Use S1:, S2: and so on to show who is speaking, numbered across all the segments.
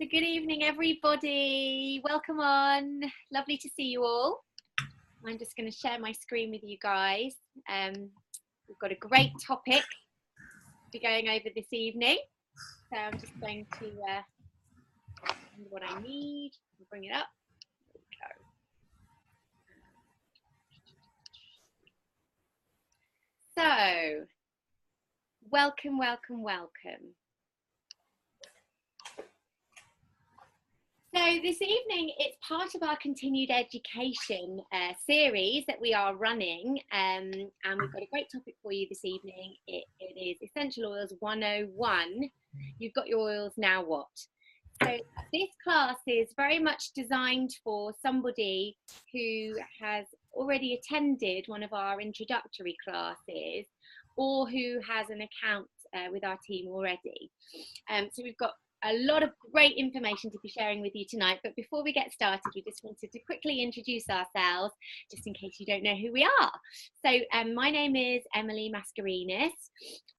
S1: So good evening, everybody. Welcome on. Lovely to see you all. I'm just going to share my screen with you guys. We've got a great topic to be going over this evening. So I'm just going to find what I need. I'll bring it up. There we go. So, welcome, welcome, welcome. So this evening, it's part of our continued education series that we are running, and we've got a great topic for you this evening. It is Essential Oils 101. You've got your oils, now what? So this class is very much designed for somebody who has already attended one of our introductory classes or who has an account with our team already. So we've got a lot of great information to be sharing with you tonight, but before we get started, we just wanted to quickly introduce ourselves, just in case you don't know who we are. So my name is Emily Mascarinis.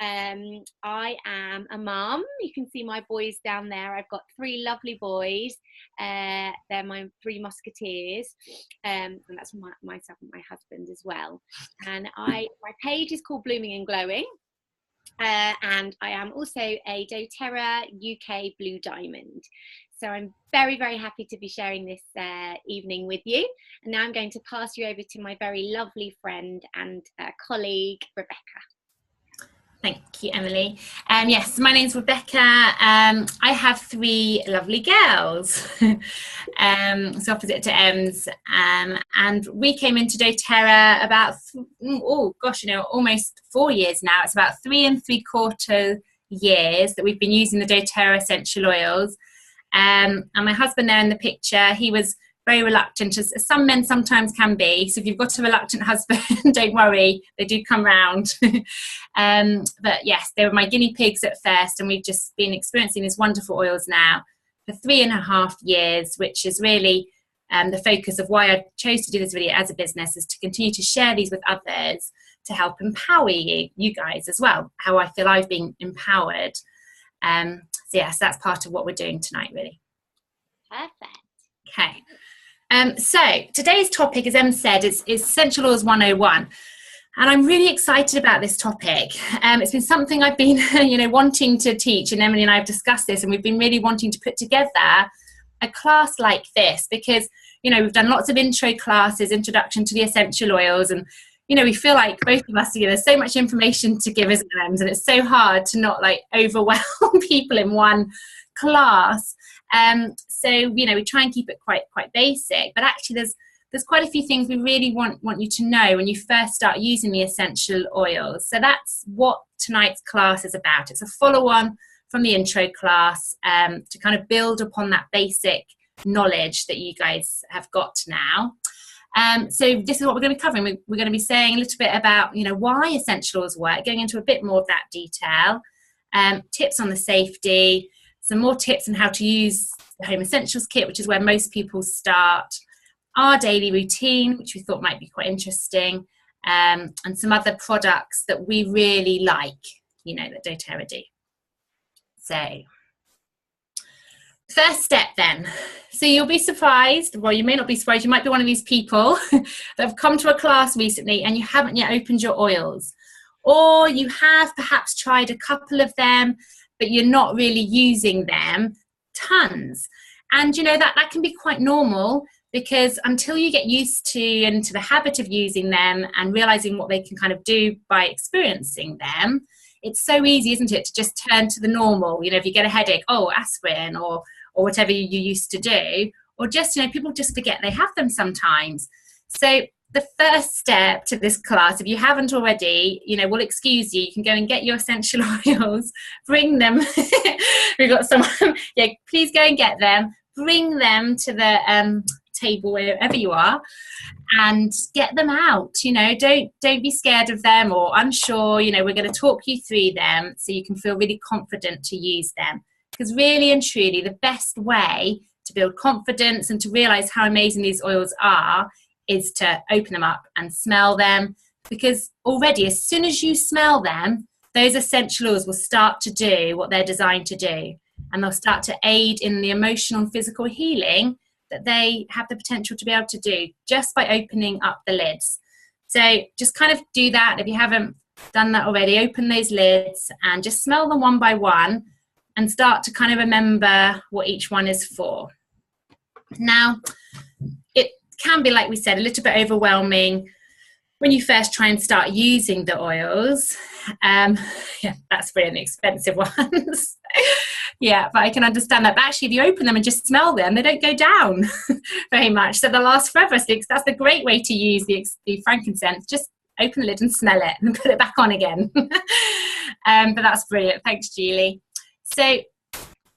S1: I am a mum. You can see my boys down there. I've got three lovely boys. They're my three musketeers, and that's myself and my husband as well. And my page is called Blooming and Glowing. And I am also a doTERRA UK Blue Diamond. So I'm very, very happy to be sharing this evening with you. And now I'm going to pass you over to my very lovely friend and colleague, Rebecca.
S2: Thank you, Emily. Yes, my name's Rebecca. I have three lovely girls. It's opposite to Em's. And we came into doTERRA about, almost 4 years now. It's about 3 3/4 years that we've been using the doTERRA essential oils. And my husband there in the picture, he was very reluctant, as some men sometimes can be. So if you've got a reluctant husband, don't worry, they do come round. But yes, they were my guinea pigs at first, and we've just been experiencing these wonderful oils now for 3.5 years, which is really the focus of why I chose to do this video as a business, is to continue to share these with others to help empower you guys as well, how I feel I've been empowered. So yes, that's part of what we're doing tonight, really.
S1: Perfect.
S2: Okay. So today's topic, as Em said, is Essential Oils 101. And I'm really excited about this topic. It's been something I've been, wanting to teach, and Emily and I have discussed this, and we've been really wanting to put together a class like this because, we've done lots of intro classes, introduction to the essential oils, and, we feel like both of us, there's so much information to give, isn't there? And it's so hard to not overwhelm people in one class. So we try and keep it quite basic, but actually there's quite a few things we really want you to know when you first start using the essential oils. So that's what tonight's class is about. It's a follow-on from the intro class to kind of build upon that basic knowledge that you guys have got now. So this is what we're going to be covering. We're going to be saying a little bit about why essential oils work, going into a bit more of that detail, tips on the safety, some more tips on how to use the Home Essentials Kit, which is where most people start, our daily routine, which we thought might be quite interesting, and some other products that we really like, that doTERRA do. So, first step then. So you'll be surprised, well, you may not be surprised, you might be one of these people that have come to a class recently and you haven't yet opened your oils. Or you have perhaps tried a couple of them, but you're not really using them tons. And that can be quite normal, because until you get used to and into the habit of using them and realizing what they can kind of do by experiencing them, it's so easy, isn't it, to just turn to the normal. If you get a headache, aspirin or whatever you used to do, or just people just forget they have them sometimes. So the first step to this class, if you haven't already, we'll excuse you. You can go and get your essential oils, bring them. We've got someone, please go and get them, bring them to the table wherever you are and get them out. Don't be scared of them or unsure. We're going to talk you through them so you can feel really confident to use them. Because really and truly, the best way to build confidence and to realize how amazing these oils are is to open them up and smell them, because already as soon as you smell them, those essential oils will start to do what they're designed to do. and they'll start to aid in the emotional and physical healing that they have the potential to be able to do just by opening up the lids. So just kind of do that. If you haven't done that already, open those lids and just smell them one by one and start to kind of remember what each one is for. Now, it can be, like we said, a little bit overwhelming when you first try and start using the oils. Yeah, that's really expensive ones. Yeah, but I can understand that. But actually, if you open them and just smell them, they don't go down very much. So they'll last forever. So that's a great way to use the frankincense. Just open the lid and smell it and put it back on again. But that's brilliant. Thanks, Julie. So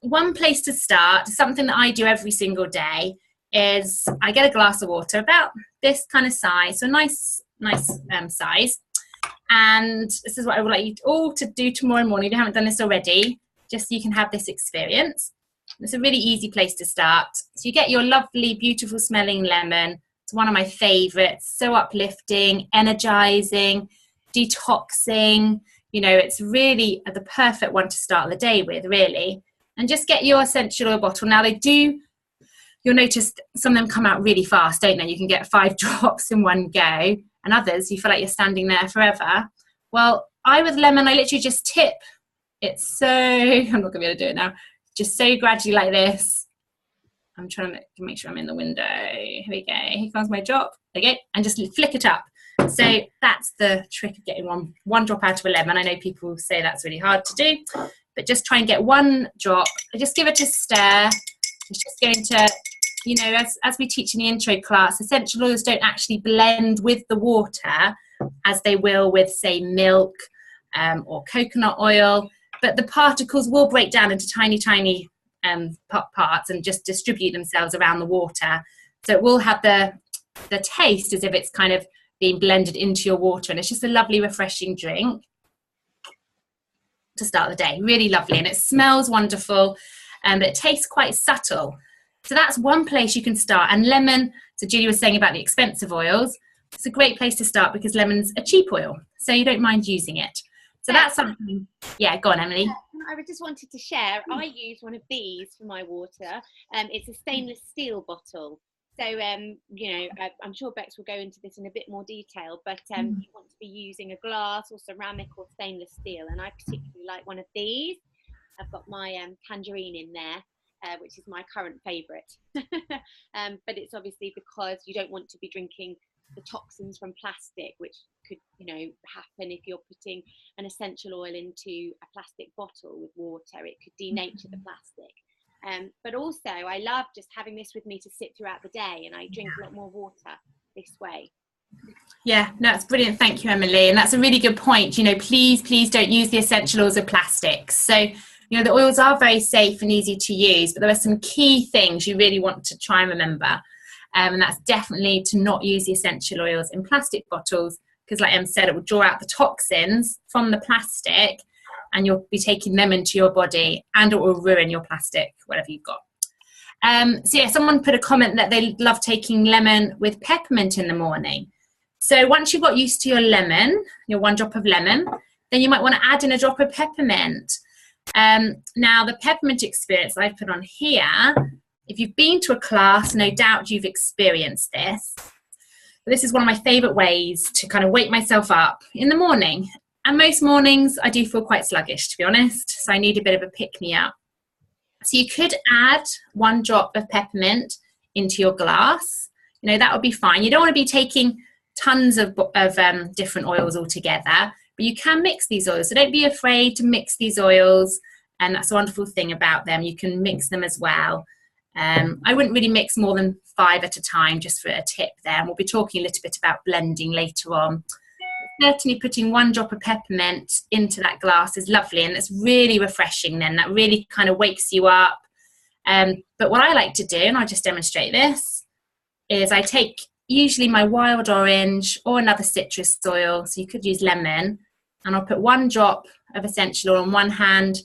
S2: one place to start, something that I do every single day, is I get a glass of water about this kind of size, so nice size. And this is what I would like you all to do tomorrow morning if you haven't done this already, just so you can have this experience. It's a really easy place to start. So you get your lovely, beautiful smelling lemon. It's one of my favorites. So uplifting, energizing, detoxing. You know, it's really the perfect one to start the day with, really. And just get your essential oil bottle. Now, you'll notice some of them come out really fast, don't they? You can get 5 drops in one go, and others, you feel like you're standing there forever. Well, with lemon, I literally just tip. It's so, I'm not going to be able to do it now. Just so gradually like this. I'm trying to make sure I'm in the window. Here we go. Here comes my drop. Okay, and just flick it up. So that's the trick of getting one drop out of a lemon. I know people say that's really hard to do, but just try and get one drop. Just give it a stir. It's just going to, you know, as we teach in the intro class, essential oils don't actually blend with the water as they will with, say, milk or coconut oil, but the particles will break down into tiny parts and just distribute themselves around the water. So it will have the taste as if it's kind of being blended into your water, and it's just a lovely, refreshing drink to start the day. Really lovely, and it smells wonderful, but it tastes quite subtle. So that's one place you can start. And lemon, so Julie was saying about the expensive oils, it's a great place to start because lemon's a cheap oil, so you don't mind using it. So that's something. Yeah, go on, Emily.
S1: I just wanted to share, I use one of these for my water. It's a stainless steel bottle. So, you know, I'm sure Bex will go into this in a bit more detail, but you want to be using a glass or ceramic or stainless steel. And I particularly like one of these. I've got my tangerine in there, which is my current favourite. But it's obviously because you don't want to be drinking the toxins from plastic, which could, you know, happen if you're putting an essential oil into a plastic bottle with water. It could denature the plastic. But also I love just having this with me to sit throughout the day, and I drink a lot more water this way.
S2: Yeah, no, that's brilliant. Thank you, Emily. And that's a really good point. You know, please don't use the essential oils of plastics. So, you know, the oils are very safe and easy to use, but there are some key things you really want to try and remember. And that's definitely to not use the essential oils in plastic bottles, because like Em said, it will draw out the toxins from the plastic and you'll be taking them into your body, and it will ruin your plastic, whatever you've got. So yeah, someone put a comment that they love taking lemon with peppermint in the morning. So once you've got used to your lemon, your 1 drop of lemon, then you might want to add in a drop of peppermint. Now the peppermint experience I've put on here, if you've been to a class, no doubt you've experienced this. But this is one of my favourite ways to kind of wake myself up in the morning. And most mornings I do feel quite sluggish, to be honest, so I need a bit of a pick-me-up. So you could add 1 drop of peppermint into your glass. You know, that would be fine. You don't want to be taking tons of different oils altogether, but you can mix these oils. So don't be afraid to mix these oils, and that's a wonderful thing about them. You can mix them as well. I wouldn't really mix more than 5 at a time, just for a tip there. And we'll be talking a little bit about blending later on. Certainly putting 1 drop of peppermint into that glass is lovely, and it's really refreshing then. That really kind of wakes you up. But what I like to do, and I'll just demonstrate this, is I take usually my wild orange or another citrus oil, so you could use lemon, and I'll put 1 drop of essential oil on one hand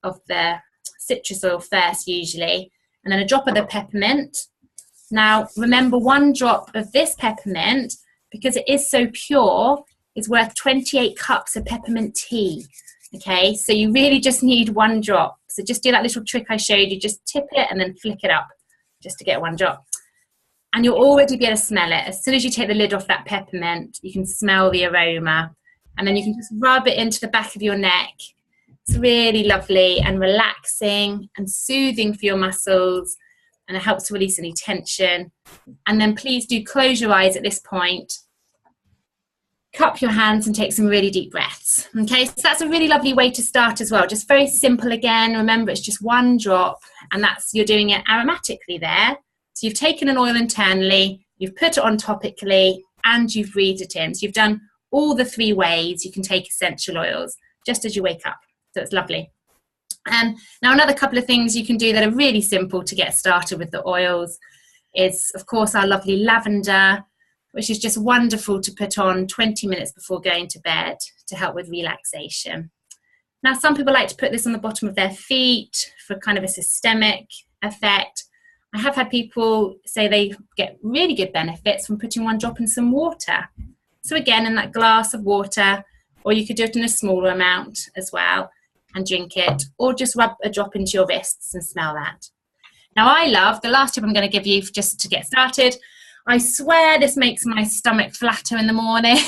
S2: of the citrus oil first usually, and then a drop of the peppermint. Now remember, 1 drop of this peppermint, because it is so pure, is worth 28 cups of peppermint tea. Okay, so you really just need 1 drop. So just do that little trick I showed you, just tip it and then flick it up just to get 1 drop. And you'll already be able to smell it. As soon as you take the lid off that peppermint, you can smell the aroma. And then you can just rub it into the back of your neck. It's really lovely and relaxing and soothing for your muscles, and it helps to release any tension. And then please do close your eyes at this point. Cup your hands and take some really deep breaths. Okay, so that's a really lovely way to start as well. Just very simple again. Remember, it's just 1 drop, and that's, you're doing it aromatically there. So you've taken an oil internally, you've put it on topically, and you've breathed it in. So you've done all the 3 ways you can take essential oils just as you wake up. So it's lovely. Now another couple of things you can do that are really simple to get started with the oils is, of course, our lovely lavender, which is just wonderful to put on 20 minutes before going to bed to help with relaxation. Now, some people like to put this on the bottom of their feet for kind of a systemic effect. I have had people say they get really good benefits from putting 1 drop in some water. So again, in that glass of water, or you could do it in a smaller amount as well and drink it, or just rub a drop into your wrists and smell that. Now, I love, the last tip I'm going to give you just to get started, I swear this makes my stomach flatter in the morning,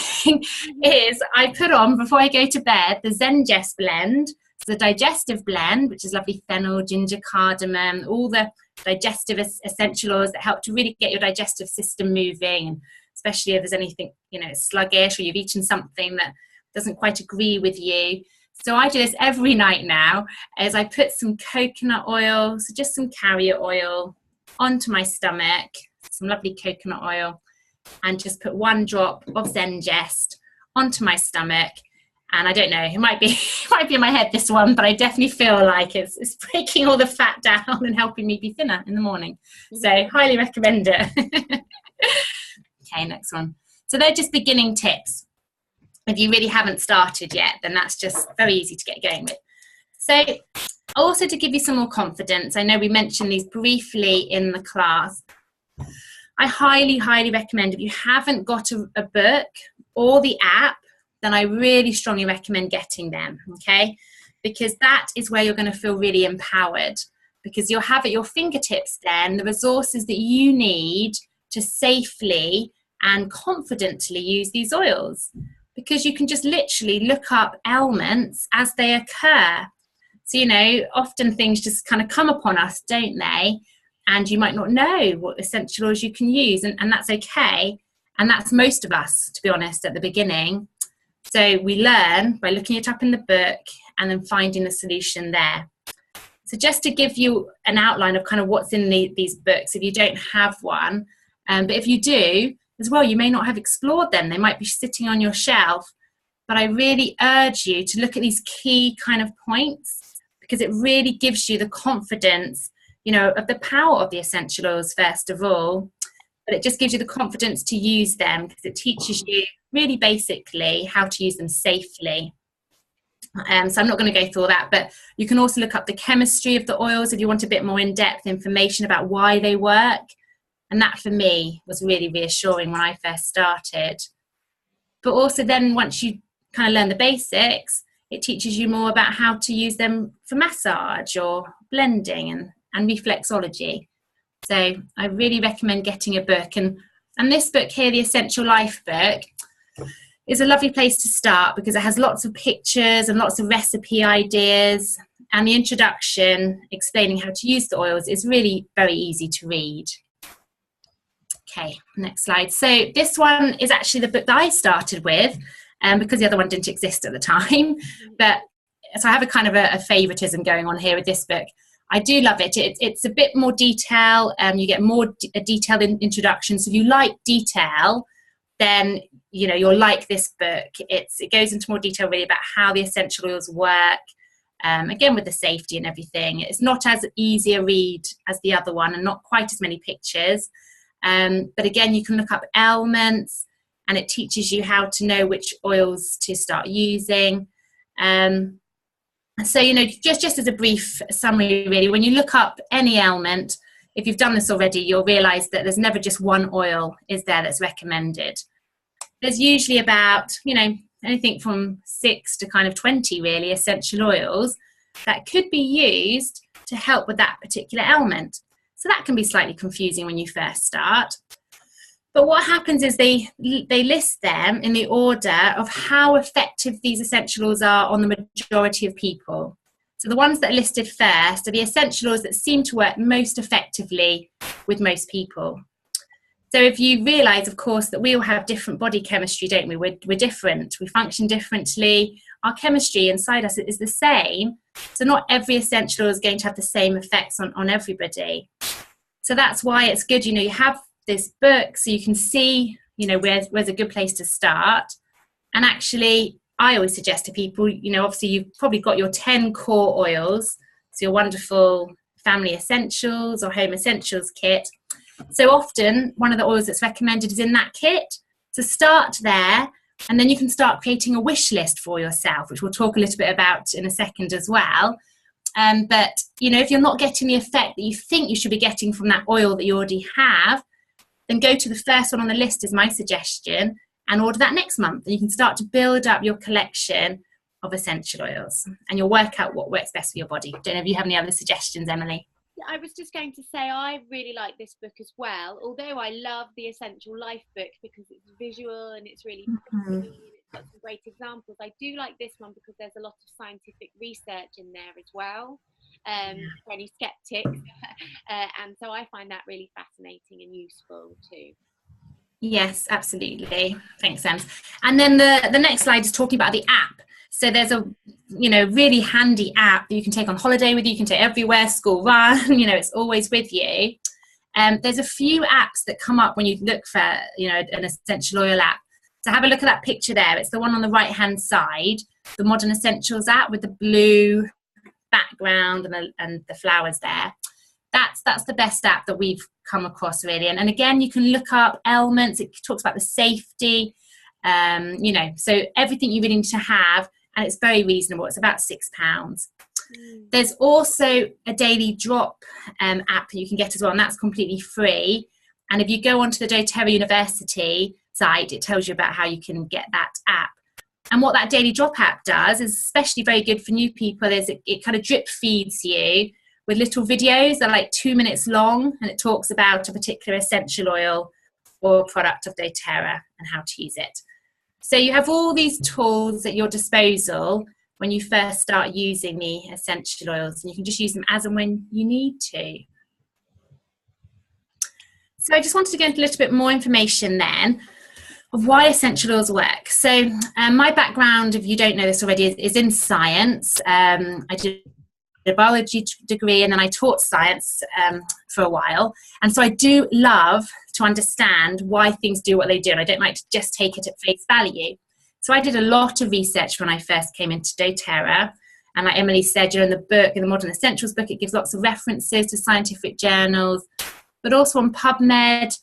S2: is I put on, before I go to bed, the Zengest blend. It's the digestive blend, which is lovely fennel, ginger, cardamom, all the digestive essential oils that help to really get your digestive system moving, especially if there's anything, you know, sluggish or you've eaten something that doesn't quite agree with you. So I do this every night now, as I put some coconut oil, so just some carrier oil, onto my stomach, some lovely coconut oil, and just put 1 drop of Zengest onto my stomach. And I don't know, it might be in my head, this one, but I definitely feel like it's breaking all the fat down and helping me be thinner in the morning. So highly recommend it. Okay, next one. So they're just beginning tips. If you really haven't started yet, then that's just very easy to get going with. So also to give you some more confidence, I know we mentioned these briefly in the class. I highly, highly recommend, if you haven't got a book or the app, then I really strongly recommend getting them, okay? Because that is where you're going to feel really empowered, because you'll have at your fingertips then the resources that you need to safely and confidently use these oils, because you can just literally look up ailments as they occur. So, you know, often things just kind of come upon us, don't they? And you might not know what essential oils you can use, and that's okay. And that's most of us, to be honest, at the beginning. So we learn by looking it up in the book and then finding the solution there. So just to give you an outline of kind of what's in these books, if you don't have one, but if you do as well, you may not have explored them. They might be sitting on your shelf. But I really urge you to look at these key kind of points, because it really gives you the confidence, you know, of the power of the essential oils, first of all. But it just gives you the confidence to use them, because it teaches you really basically how to use them safely. So I'm not going to go through all that, but you can also look up the chemistry of the oils if you want a bit more in-depth information about why they work. And that for me was really reassuring when I first started. But also then once you kind of learn the basics, it teaches you more about how to use them for massage or blending and reflexology. So I really recommend getting a book. And this book here, the Essential Life book, is a lovely place to start, because it has lots of pictures and lots of recipe ideas. And the introduction explaining how to use the oils is really very easy to read. Okay, next slide. So this one is actually the book that I started with, because the other one didn't exist at the time. But so I have a kind of a favoritism going on here with this book. I do love it. It's a bit more detail. You get more a detailed introduction. So if you like detail, then you know you'll like this book. It goes into more detail really about how the essential oils work. Again, with the safety and everything. It's not as easy a read as the other one, and not quite as many pictures. But again, you can look up ailments, and it teaches you how to know which oils to start using. So, you know, just as a brief summary, really, when you look up any ailment, if you've done this already, you'll realise that there's never just one oil is there that's recommended. There's usually about, you know, anything from 6 to kind of 20 really essential oils that could be used to help with that particular ailment. So that can be slightly confusing when you first start. But what happens is they list them in the order of how effective these essential oils are on the majority of people. So the ones that are listed first are the essential oils that seem to work most effectively with most people. So if you realise, of course, that we all have different body chemistry, don't we? We're different. We function differently. Our chemistry inside us is the same. So not every essential oil is going to have the same effects on everybody. So that's why it's good, you have this book so you can see, where's a good place to start. And actually, I always suggest to people, obviously you've probably got your 10 core oils, so your wonderful family essentials or home essentials kit. So often one of the oils that's recommended is in that kit. So start there, and then you can start creating a wish list for yourself, which we'll talk a little bit about in a second as well. But if you're not getting the effect that you think you should be getting from that oil that you already have, then go to the first one on the list is my suggestion, and order that next month. And you can start to build up your collection of essential oils, and you'll work out what works best for your body. Don't know if you have any other suggestions, Emily.
S1: I was just going to say I really like this book as well, although I love the Essential Life book because it's visual and it's really pretty and it's got some great examples. I do like this one because there's a lot of scientific research in there as well, for any skeptics. And so I find that really fascinating and useful too.
S2: Yes, absolutely. Thanks, Em. And then the next slide is talking about the app. So there's a really handy app that you can take on holiday with you. You can take everywhere, school run, it's always with you. There's a few apps that come up when you look for an essential oil app. So have a look at that picture there. It's the one on the right hand side, the Modern Essentials app with the blue background and the flowers there. That's the best app that we've come across really. And again, you can look up ailments. It talks about the safety, so everything you really need to have, and it's very reasonable. It's about £6. There's also a daily drop app that you can get as well, and that's completely free. And if you go onto the doTERRA University site, it tells you about how you can get that app. And what that daily drop app does is especially very good for new people is it kind of drip feeds you with little videos that are like 2 minutes long, and it talks about a particular essential oil or product of doTERRA and how to use it. So you have all these tools at your disposal when you first start using the essential oils, and you can just use them as and when you need to. So I just wanted to go into a little bit more information then of why essential oils work. So my background, if you don't know this already, is in science. I did a biology degree and then I taught science for a while, and so I do love to understand why things do what they do, and I don't like to just take it at face value. So I did a lot of research when I first came into doTERRA, and like Emily said, in the book, in the Modern Essentials book, it gives lots of references to scientific journals, but also on PubMed.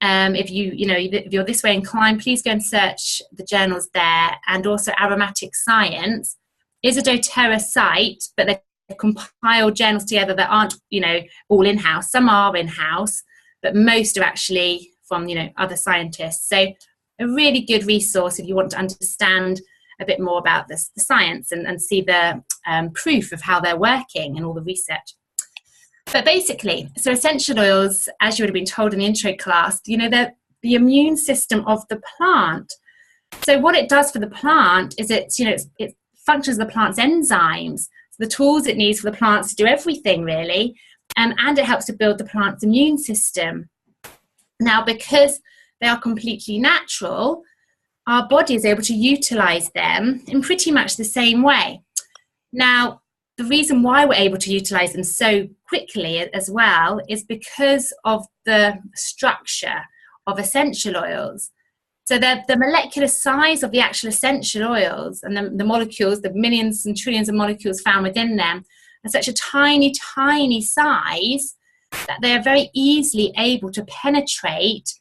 S2: If you're this way inclined, please go and search the journals there. And also Aromatic Science is a doTERRA site, but they've compiled journals together that aren't, all in-house. Some are in-house, but most are actually from, other scientists. So a really good resource if you want to understand a bit more about the science and see the proof of how they're working and all the research. But basically, so essential oils, as you would have been told in the intro class, they're the immune system of the plant. So what it does for the plant is it functions as the plant's enzymes, so the tools it needs for the plants to do everything really, and it helps to build the plant's immune system. Now, because they are completely natural, our body is able to utilize them in pretty much the same way. Now, the reason why we're able to utilize them so quickly as well is because of the structure of essential oils. So the molecular size of the actual essential oils and the molecules, the millions and trillions of molecules found within them, are such a tiny, tiny size that they are very easily able to penetrate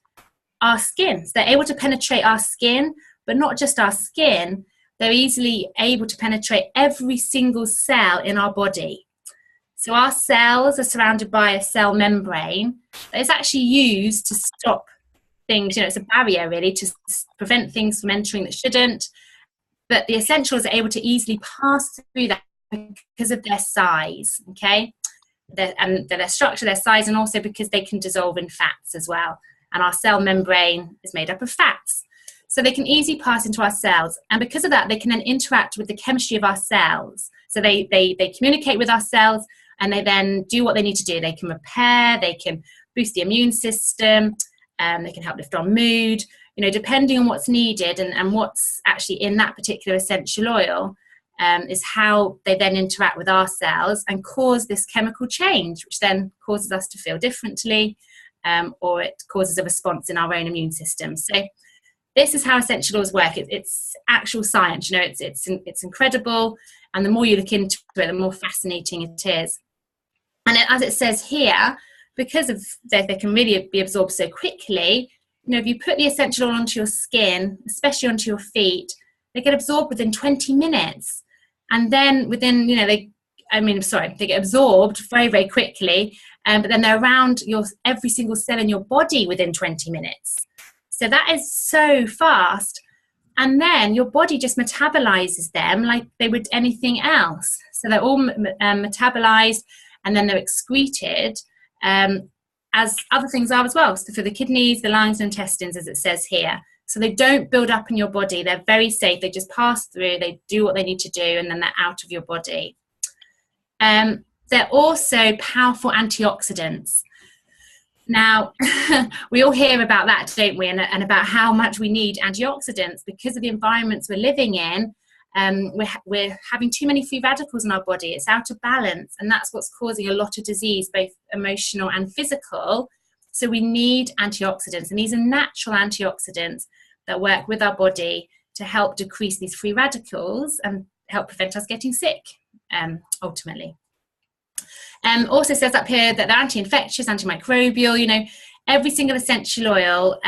S2: our skin. So they're able to penetrate our skin, but not just our skin, they're easily able to penetrate every single cell in our body. So our cells are surrounded by a cell membrane that is actually used to stop things, it's a barrier really to prevent things from entering that shouldn't, but the essentials are able to easily pass through that because of their size, okay? Their structure, their size, and also because they can dissolve in fats as well. And our cell membrane is made up of fats. So they can easily pass into our cells. And because of that, they can then interact with the chemistry of our cells. So they communicate with our cells, and they then do what they need to do. They can repair, they can boost the immune system, they can help lift our mood, you know, depending on what's needed and what's actually in that particular essential oil. Is how they then interact with our cells and cause this chemical change, which then causes us to feel differently, or it causes a response in our own immune system. So this is how essential oils work. It's actual science, you know, it's incredible. And the more you look into it, the more fascinating it is. And as it says here, because of they can really be absorbed so quickly, you know, if you put the essential oil onto your skin, especially onto your feet, they get absorbed within 20 minutes. And then within, you know, they get absorbed very, very quickly, but then they're around every single cell in your body within 20 minutes. So that is so fast. And then your body just metabolizes them like they would anything else. So they're all metabolized, and then they're excreted as other things are as well. So for the kidneys, the lungs, and intestines, as it says here. So they don't build up in your body. They're very safe. They just pass through. They do what they need to do, and then they're out of your body. They're also powerful antioxidants. Now, we all hear about that, don't we? And about how much we need antioxidants because of the environments we're living in. We're having too many free radicals in our body. It's out of balance, and that's what's causing a lot of disease, both emotional and physical. So we need antioxidants, and these are natural antioxidants that work with our body to help decrease these free radicals and help prevent us getting sick, ultimately. Also says up here that they're anti-infectious, antimicrobial, you know, every single essential oil,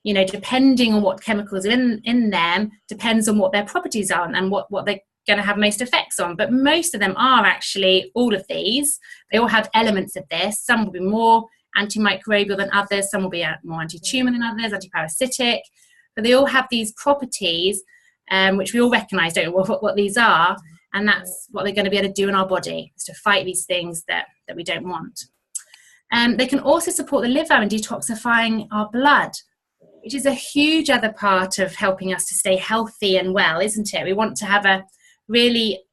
S2: you know, depending on what chemicals are in them, depends on what their properties are and what they're going to have most effects on. But most of them are actually all of these. They all have elements of this. Some will be more antimicrobial than others, some will be more anti-tumor than others, antiparasitic, but they all have these properties which we all recognize, don't we, what these are, and that's what they're going to be able to do in our body, is to fight these things that we don't want. They can also support the liver in detoxifying our blood, which is a huge other part of helping us to stay healthy and well, isn't it? We want to have a really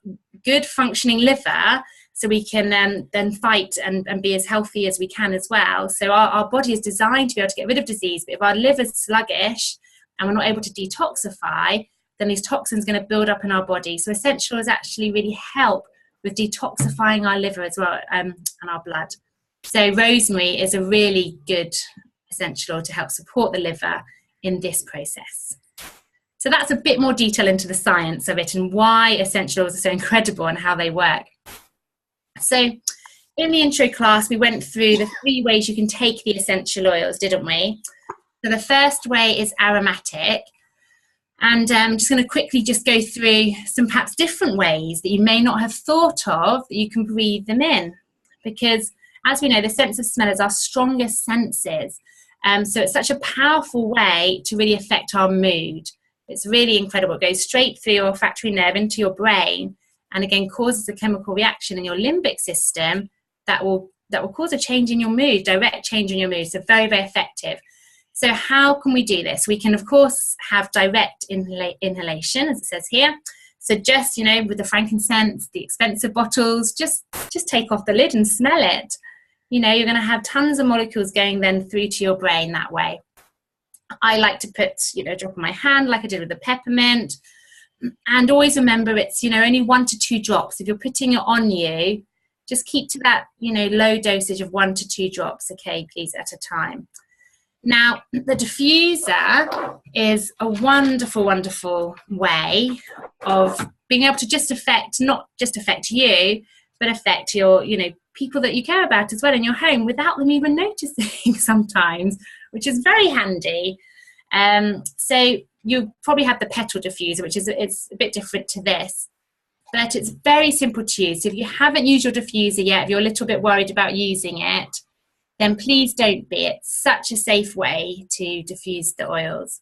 S2: good functioning liver so we can then fight and be as healthy as we can as well. So our body is designed to be able to get rid of disease, but if our liver's sluggish and we're not able to detoxify, then these toxins are going to build up in our body. So essential oils actually really help with detoxifying our liver as well, and our blood. So rosemary is a really good essential oil to help support the liver in this process. So that's a bit more detail into the science of it and why essential oils are so incredible and how they work. So in the intro class, we went through the 3 ways you can take the essential oils, didn't we? So the first way is aromatic. And I'm just going to quickly just go through some perhaps different ways that you may not have thought of that you can breathe them in. Because as we know, the sense of smell is our strongest senses. So it's such a powerful way to really affect our mood. It's really incredible. It goes straight through your olfactory nerve into your brain, and again causes a chemical reaction in your limbic system that will cause a change in your mood, direct change in your mood. So very, very effective. So how can we do this? We can, of course, have direct inhalation, as it says here. So just, you know, with the frankincense, the expensive bottles, just take off the lid and smell it. You know, you're going to have tons of molecules going then through to your brain that way. I like to put, you know, a drop on my hand like I did with the peppermint. And always remember it's, you know, only 1 to 2 drops. If you're putting it on you, just keep to that, you know, low dosage of 1 to 2 drops, okay, please, at a time. Now, the diffuser is a wonderful, wonderful way of being able to just not just affect you, but affect your, you know, people that you care about as well in your home without them even noticing sometimes, which is very handy. So you probably have the petal diffuser, which is it's a bit different to this, but it's very simple to use. So if you haven't used your diffuser yet, if you're a little bit worried about using it, then please don't be. It's such a safe way to diffuse the oils.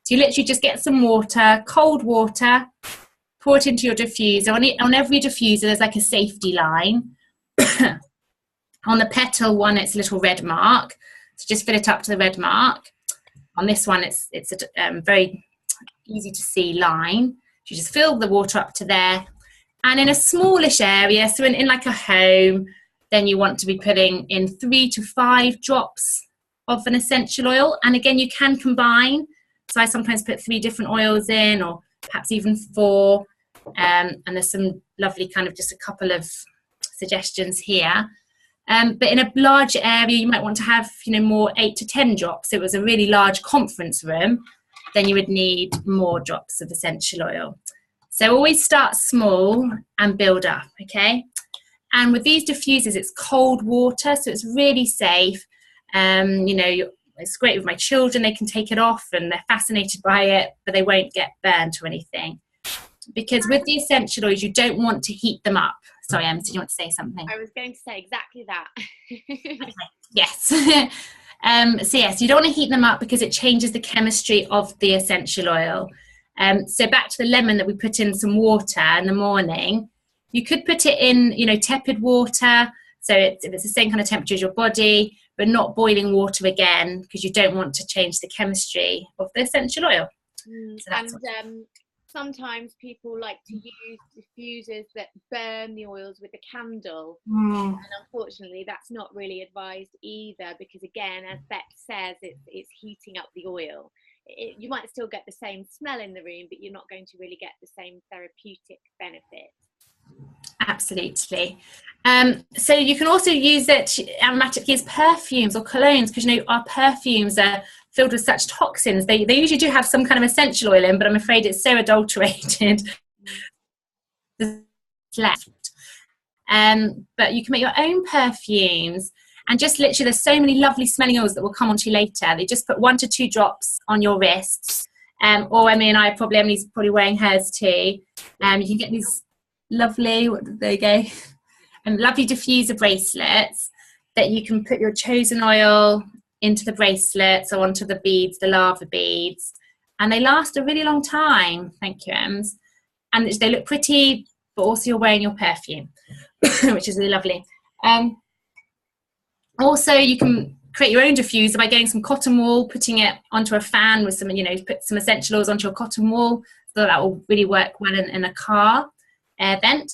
S2: So you literally just get some water, cold water, pour it into your diffuser. On every diffuser, there's like a safety line. On the petal one, it's a little red mark. So just fill it up to the red mark. On this one, it's a very easy to see line. You just fill the water up to there. And in a smallish area, so in like a home, then you want to be putting in 3 to 5 drops of an essential oil. And again, you can combine. So I sometimes put 3 different oils in, or perhaps even 4. And there's some lovely kind of just a couple of suggestions here. But in a large area, you might want to have, more 8 to 10 drops. So it was a really large conference room, then you would need more drops of essential oil. So always start small and build up, okay? And with these diffusers, it's cold water, so it's really safe. It's great with my children. They can take it off and they're fascinated by it, but they won't get burnt or anything. Because with the essential oils, you don't want to heat them up. Sorry, Em, did you want to say something?
S1: I was going to say exactly that.
S2: Okay. Yes. So yes, you don't want to heat them up because it changes the chemistry of the essential oil. So back to the lemon that we put in some water in the morning, you could put it in, tepid water. So if it's the same kind of temperature as your body, but not boiling water again, because you don't want to change the chemistry of the essential oil. So
S1: sometimes people like to use diffusers that burn the oils with a candle.
S2: Mm.
S1: And unfortunately, that's not really advised either, because again, as Beth says, it's heating up the oil. You might still get the same smell in the room, but you're not going to really get the same therapeutic benefit.
S2: Absolutely. So you can also use it aromatically as perfumes or colognes, because our perfumes are filled with such toxins. They usually do have some kind of essential oil in, but I'm afraid it's so adulterated. Left. But you can make your own perfumes, and just literally there's so many lovely smelling oils that we'll come on to later. They just put 1 to 2 drops on your wrists, or Emily's probably wearing hers too. You can get these lovely, there you go, and lovely diffuser bracelets that you can put your chosen oil into the bracelets or onto the beads, the lava beads, and they last a really long time. Thank you, Ems. And they look pretty, but also you're wearing your perfume, which is really lovely. Also, you can create your own diffuser by getting some cotton wool, putting it onto a fan with some, put some essential oils onto your cotton wool, so that will really work well in a car air vent.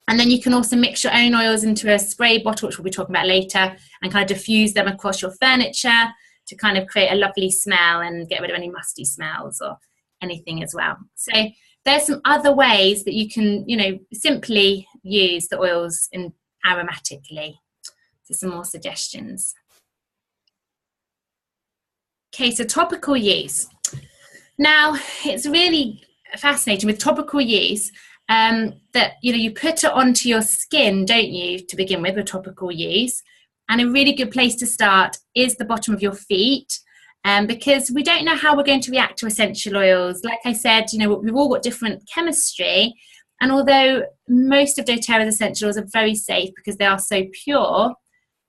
S2: And then you can also mix your own oils into a spray bottle, which we'll be talking about later, and kind of diffuse them across your furniture to kind of create a lovely smell and get rid of any musty smells or anything as well. So there's some other ways that you can, simply use the oils aromatically. So some more suggestions. Okay, so topical use. Now, it's really fascinating with topical use that, you put it onto your skin, don't you, to begin with topical use. And a really good place to start is the bottom of your feet, because we don't know how we're going to react to essential oils. Like I said, we've all got different chemistry. And although most of doTERRA's essential oils are very safe because they are so pure,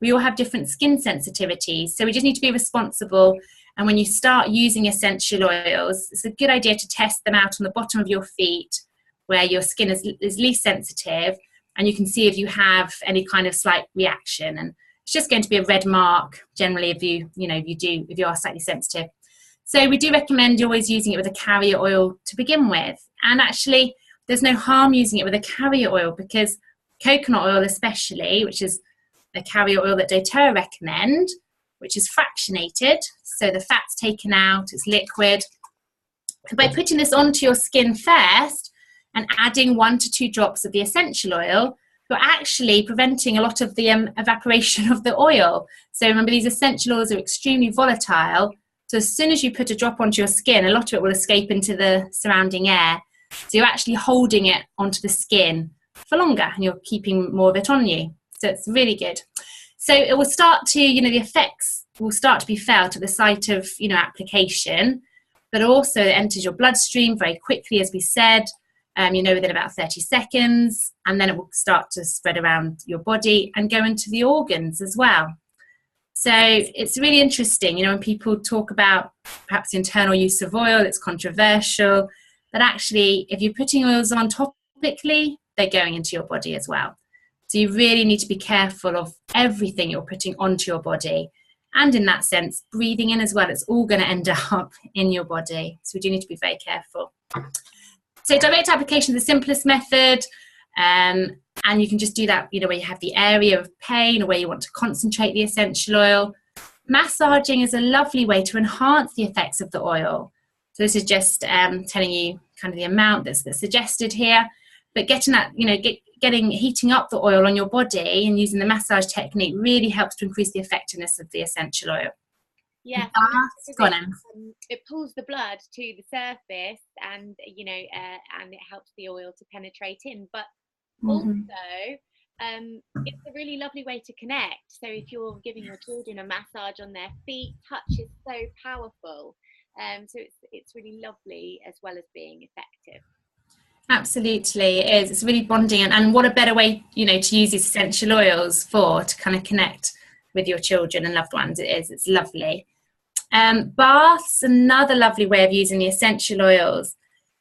S2: we all have different skin sensitivities. So we just need to be responsible. And when you start using essential oils, it's a good idea to test them out on the bottom of your feet where your skin is least sensitive, and you can see if you have any kind of slight reaction. And it's just going to be a red mark generally if you are slightly sensitive. So we do recommend you always using it with a carrier oil to begin with. And actually, there's no harm using it with a carrier oil, because coconut oil especially, which is a carrier oil that doTERRA recommend, which is fractionated, so the fat's taken out, it's liquid. By putting this onto your skin first and adding 1 to 2 drops of the essential oil, you're actually preventing a lot of the evaporation of the oil. So remember, these essential oils are extremely volatile, so as soon as you put a drop onto your skin, a lot of it will escape into the surrounding air. So you're actually holding it onto the skin for longer, and you're keeping more of it on you. So it's really good. So it will start to, the effects will start to be felt at the site of, application, but also it enters your bloodstream very quickly, as we said, within about 30 seconds, and then it will start to spread around your body and go into the organs as well. So it's really interesting, you know, when people talk about perhaps internal use of oil, it's controversial, but actually if you're putting oils on topically, they're going into your body as well. So you really need to be careful of everything you're putting onto your body. And in that sense, breathing in as well, it's all going to end up in your body. So we do need to be very careful. So direct application is the simplest method. And you can just do that, you know, where you have the area of pain or where you want to concentrate the essential oil. Massaging is a lovely way to enhance the effects of the oil. So this is just telling you kind of the amount that's suggested here. But getting that, you know, heating up the oil on your body and using the massage technique really helps to increase the effectiveness of the essential oil.
S1: Yes, it pulls the blood to the surface, and you know, and it helps the oil to penetrate in. But also, it's a really lovely way to connect. So if you're giving your children a massage on their feet, touch is so powerful. So it's really lovely as well as being effective.
S2: Absolutely, it is. It's really bonding, and what a better way, you know, to use these essential oils to kind of connect with your children and loved ones. It is. It's lovely. Baths, another lovely way of using the essential oils.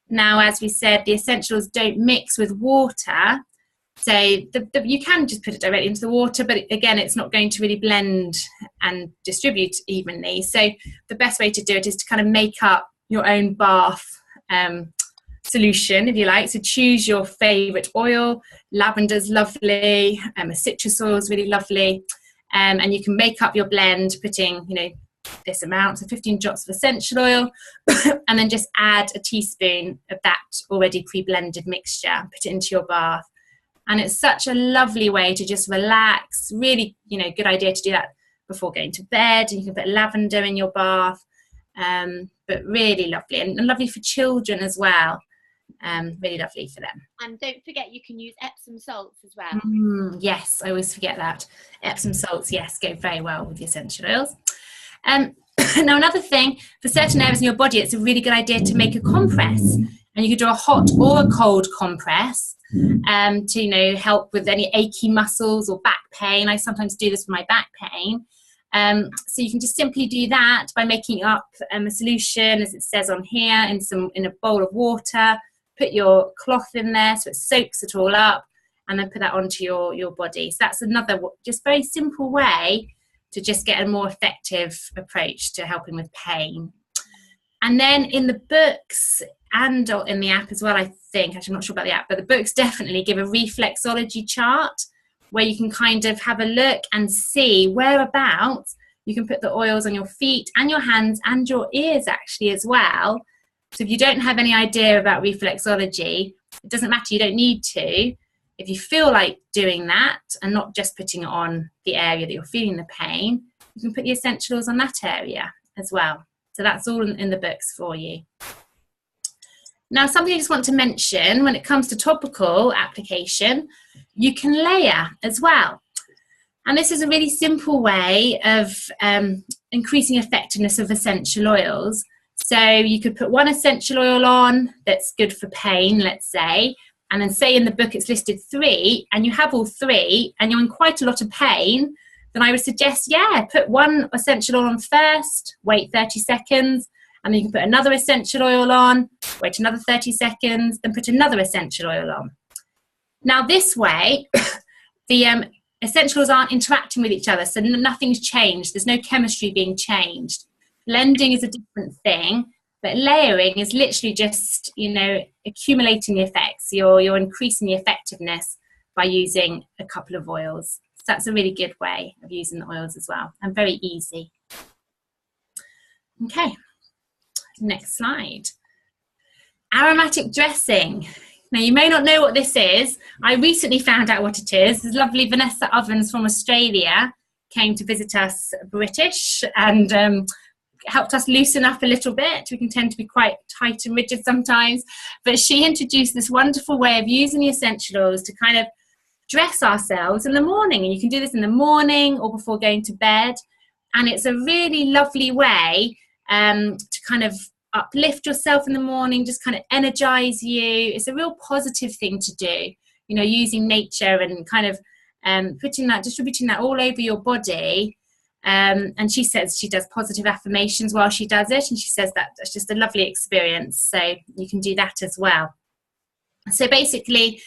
S2: Now, as we said, the essentials don't mix with water, so you can just put it directly into the water, but again, it's not going to really blend and distribute evenly. So the best way to do it is to kind of make up your own bath solution, if you like. So choose your favourite oil. Lavender's lovely, a citrus oil is really lovely, and you can make up your blend putting, you know, this amount, so 15 drops of essential oil, and then just add a teaspoon of that already pre-blended mixture, put it into your bath. And it's such a lovely way to just relax. Really, you know, good idea to do that before going to bed. And you can put lavender in your bath, but really lovely, and lovely for children as well. Really lovely for them.
S1: And don't forget, you can use Epsom salts as well.
S2: Yes, I always forget that. Epsom salts, yes, go very well with the essential oils. Now, another thing, for certain areas in your body, it's a really good idea to make a compress. And you could do a hot or a cold compress to, you know, help with any achy muscles or back pain. I sometimes do this with my back pain. So you can just simply do that by making up a solution, as it says on here, in a bowl of water. Put your cloth in there so it soaks it all up, and then put that onto your body. So that's another just very simple way to just get a more effective approach to helping with pain. And then in the books and in the app as well, I think, actually I'm not sure about the app, but the books definitely give a reflexology chart where you can kind of have a look and see whereabouts you can put the oils on your feet and your hands and your ears actually as well. So if you don't have any idea about reflexology, it doesn't matter, you don't need to. If you feel like doing that and not just putting it on the area that you're feeling the pain, you can put the essential oils on that area as well. So that's all in the books for you. Now, something I just want to mention when it comes to topical application, you can layer as well. And this is a really simple way of increasing effectiveness of essential oils. So you could put one essential oil on that's good for pain, let's say, and then say in the book it's listed 3, and you have all 3, and you're in quite a lot of pain, then I would suggest, yeah, put one essential oil on first, wait 30 seconds, and then you can put another essential oil on, wait another 30 seconds, then put another essential oil on. Now this way, the essentials aren't interacting with each other, so nothing's changed. There's no chemistry being changed. Blending is a different thing, but layering is literally just, you know, accumulating the effects. You're increasing the effectiveness by using a couple of oils. So that's a really good way of using the oils as well, and very easy. Okay, next slide. Aromatic dressing. Now, you may not know what this is. I recently found out what it is. This lovely Vanessa Ovens from Australia came to visit us, British, and helped us loosen up a little bit. We can tend to be quite tight and rigid sometimes. But she introduced this wonderful way of using the essential oils to kind of dress ourselves in the morning. And you can do this in the morning or before going to bed. And it's a really lovely way to kind of uplift yourself in the morning, just kind of energize you. It's a real positive thing to do, you know, using nature and kind of distributing that all over your body. And she says she does positive affirmations while she does it, and she says that that's just a lovely experience, so you can do that as well. So basically,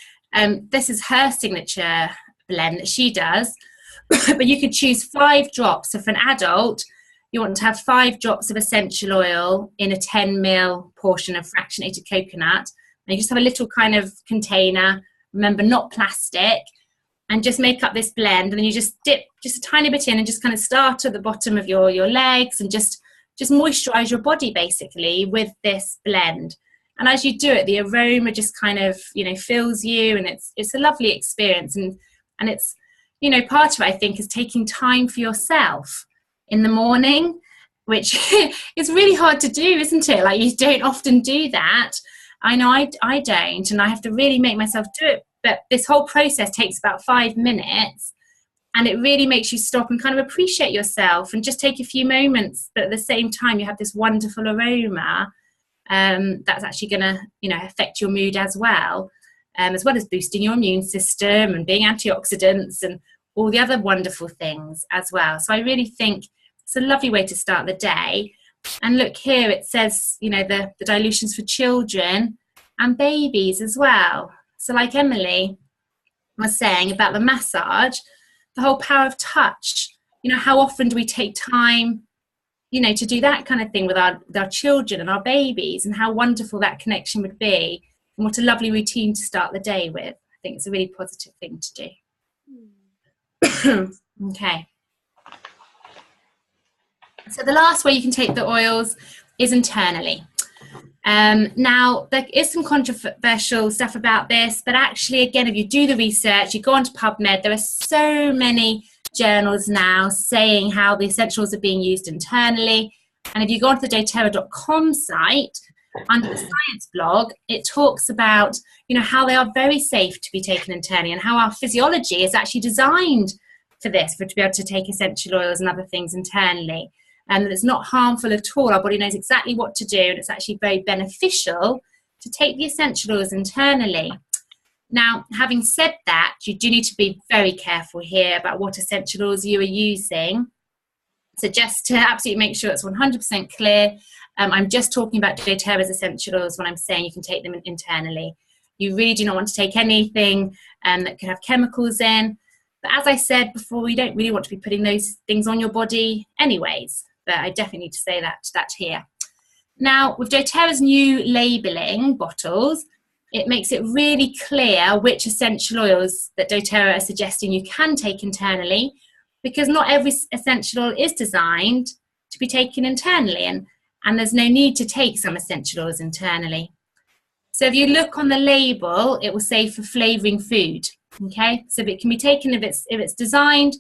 S2: this is her signature blend that she does, but you could choose 5 drops. So for an adult, you want to have 5 drops of essential oil in a 10 ml portion of fractionated coconut, and you just have a little kind of container, remember, not plastic, and just make up this blend, and then you just dip just a tiny bit in and just kind of start at the bottom of your legs and just moisturize your body basically with this blend. And as you do it, the aroma just kind of, you know, fills you, and it's a lovely experience. And it's, you know, part of it, I think, is taking time for yourself in the morning, which is really hard to do, isn't it? Like, you don't often do that. I know I don't, and I have to really make myself do it. But this whole process takes about 5 minutes, and it really makes you stop and kind of appreciate yourself and just take a few moments. But at the same time, you have this wonderful aroma that's actually going to, you know, affect your mood as well as boosting your immune system and being antioxidants and all the other wonderful things as well. So I really think it's a lovely way to start the day. And look here, it says, you know, the dilutions for children and babies as well. So like Emily was saying about the massage, the whole power of touch, you know, how often do we take time, you know, to do that kind of thing with our children and our babies, and how wonderful that connection would be, and what a lovely routine to start the day with. I think it's a really positive thing to do. Okay. So the last way you can take the oils is internally. Now, there is some controversial stuff about this, but actually, again, if you do the research, you go onto PubMed, there are so many journals now saying how the essentials are being used internally. And if you go onto the doTERRA.com site, under the science blog, it talks about, you know, how they are very safe to be taken internally, and how our physiology is actually designed for this, to be able to take essential oils and other things internally. And that it's not harmful at all. Our body knows exactly what to do, and it's actually very beneficial to take the essential oils internally. Now, having said that, you do need to be very careful here about what essential oils you are using. So just to absolutely make sure it's 100% clear, I'm just talking about doTERRA's essential oils when I'm saying you can take them internally. You really do not want to take anything that could have chemicals in. But as I said before, you don't really want to be putting those things on your body anyways. But I definitely need to say that here. Now, with doTERRA's new labelling bottles, it makes it really clear which essential oils that doTERRA are suggesting you can take internally, because not every essential oil is designed to be taken internally, and there's no need to take some essential oils internally. So if you look on the label, it will say for flavouring food. Okay, so it can be taken if it's designed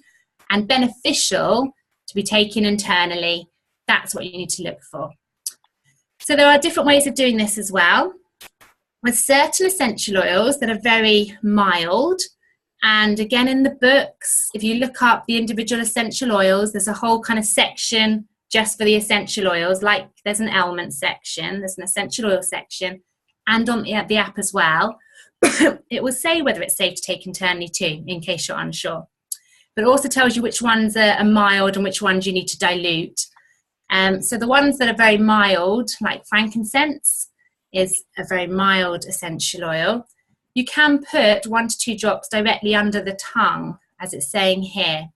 S2: and beneficial to be taken internally. That's what you need to look for. So there are different ways of doing this as well. With certain essential oils that are very mild, and again in the books, if you look up the individual essential oils, there's a whole kind of section just for the essential oils, like there's an element section, there's an essential oil section, and on the app as well. It will say whether it's safe to take internally too, in case you're unsure. But it also tells you which ones are mild and which ones you need to dilute. So the ones that are very mild, like frankincense, is a very mild essential oil. You can put 1 to 2 drops directly under the tongue, as it's saying here.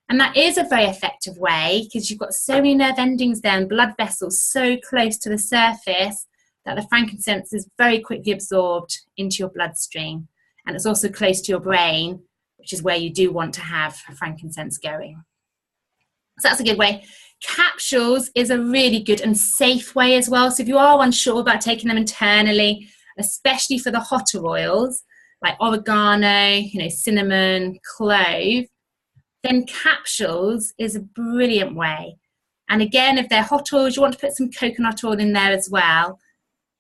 S2: And that is a very effective way, because you've got so many nerve endings there and blood vessels so close to the surface that the frankincense is very quickly absorbed into your bloodstream. And it's also close to your brain, which is where you do want to have frankincense going. So that's a good way. Capsules is a really good and safe way as well. So if you are unsure about taking them internally, especially for the hotter oils, like oregano, you know, cinnamon, clove, then capsules is a brilliant way. And again, if they're hot oils, you want to put some coconut oil in there as well.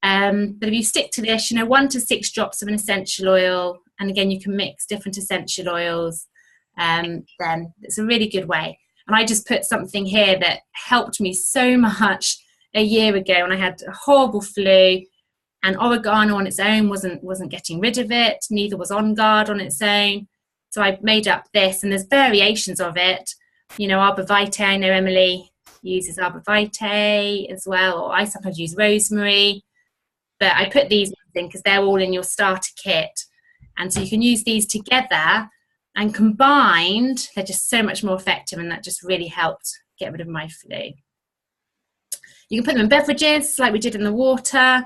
S2: But if you stick to this, you know, 1 to 6 drops of an essential oil, and again, you can mix different essential oils, then it's a really good way. And I just put something here that helped me so much a year ago when I had a horrible flu, and oregano on its own wasn't getting rid of it, neither was On Guard on its own. So I made up this, and there's variations of it, you know, arbor vitae. I know Emily uses arbor vitae as well, or I sometimes use rosemary. But I put these in because they're all in your starter kit. And so you can use these together, and combined, they're just so much more effective, and that just really helped get rid of my flu. You can put them in beverages like we did in the water,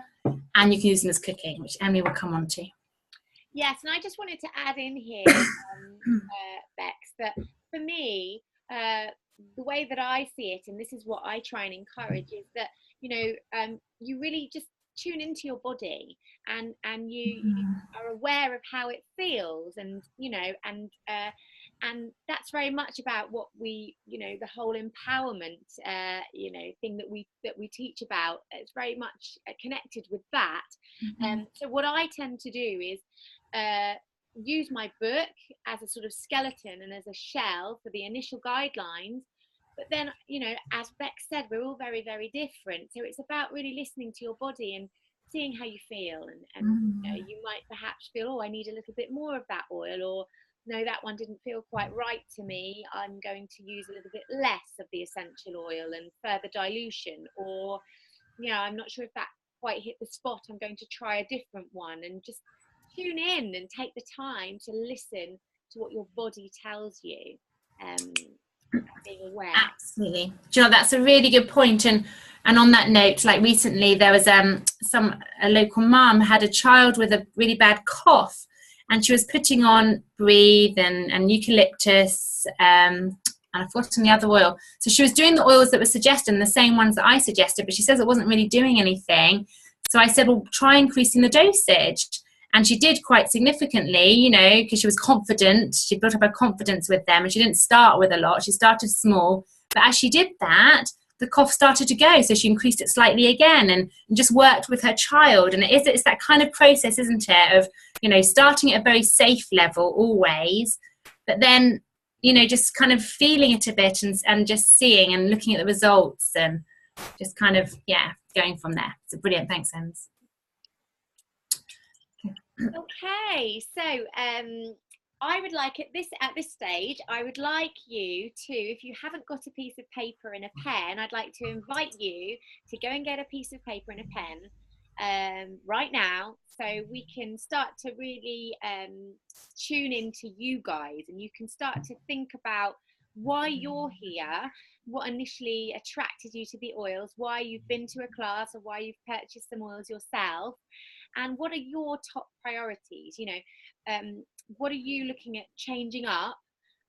S2: and you can use them as cooking, which Emily will come on to.
S1: Yes, and I just wanted to add in here, Bex, that for me, the way that I see it, and this is what I try and encourage, is that, you know, you really just tune into your body, and you are aware of how it feels, and, you know, and that's very much about what we, you know, the whole empowerment, you know, thing that we teach about. It's very much connected with that. So what I tend to do is use my book as a sort of skeleton and as a shell for the initial guidelines. But then, you know, as Bex said, we're all very, very different. So it's about really listening to your body and seeing how you feel. And you know, you might perhaps feel, oh, I need a little bit more of that oil, or no, that one didn't feel quite right to me. I'm going to use a little bit less of the essential oil and further dilution. Or, you know, I'm not sure if that quite hit the spot. I'm going to try a different one, and just tune in and take the time to listen to what your body tells you. Being aware.
S2: Absolutely. Do you know, that's a really good point. And on that note, like recently there was a local mum had a child with a really bad cough, and she was putting on Breathe and eucalyptus, and I've forgotten the other oil. So she was doing the oils that were suggested, the same ones that I suggested, but she says it wasn't really doing anything. So I said, well, try increasing the dosage. And she did quite significantly, you know, because she was confident. She built up her confidence with them, and she didn't start with a lot. She started small. But as she did that, the cough started to go. So she increased it slightly again, and just worked with her child. And it's that kind of process, isn't it, of, you know, starting at a very safe level always, but then, you know, just kind of feeling it a bit, and just seeing and looking at the results, and just kind of, yeah, going from there. So brilliant. Thanks, Ems.
S1: Okay, so I would like at this stage, I would like you to, if you haven't got a piece of paper and a pen, I'd like to invite you to go and get a piece of paper and a pen right now, so we can start to really tune into you guys, and you can start to think about why you're here, what initially attracted you to the oils, why you've been to a class, or why you've purchased some oils yourself. And what are your top priorities? You know, what are you looking at changing up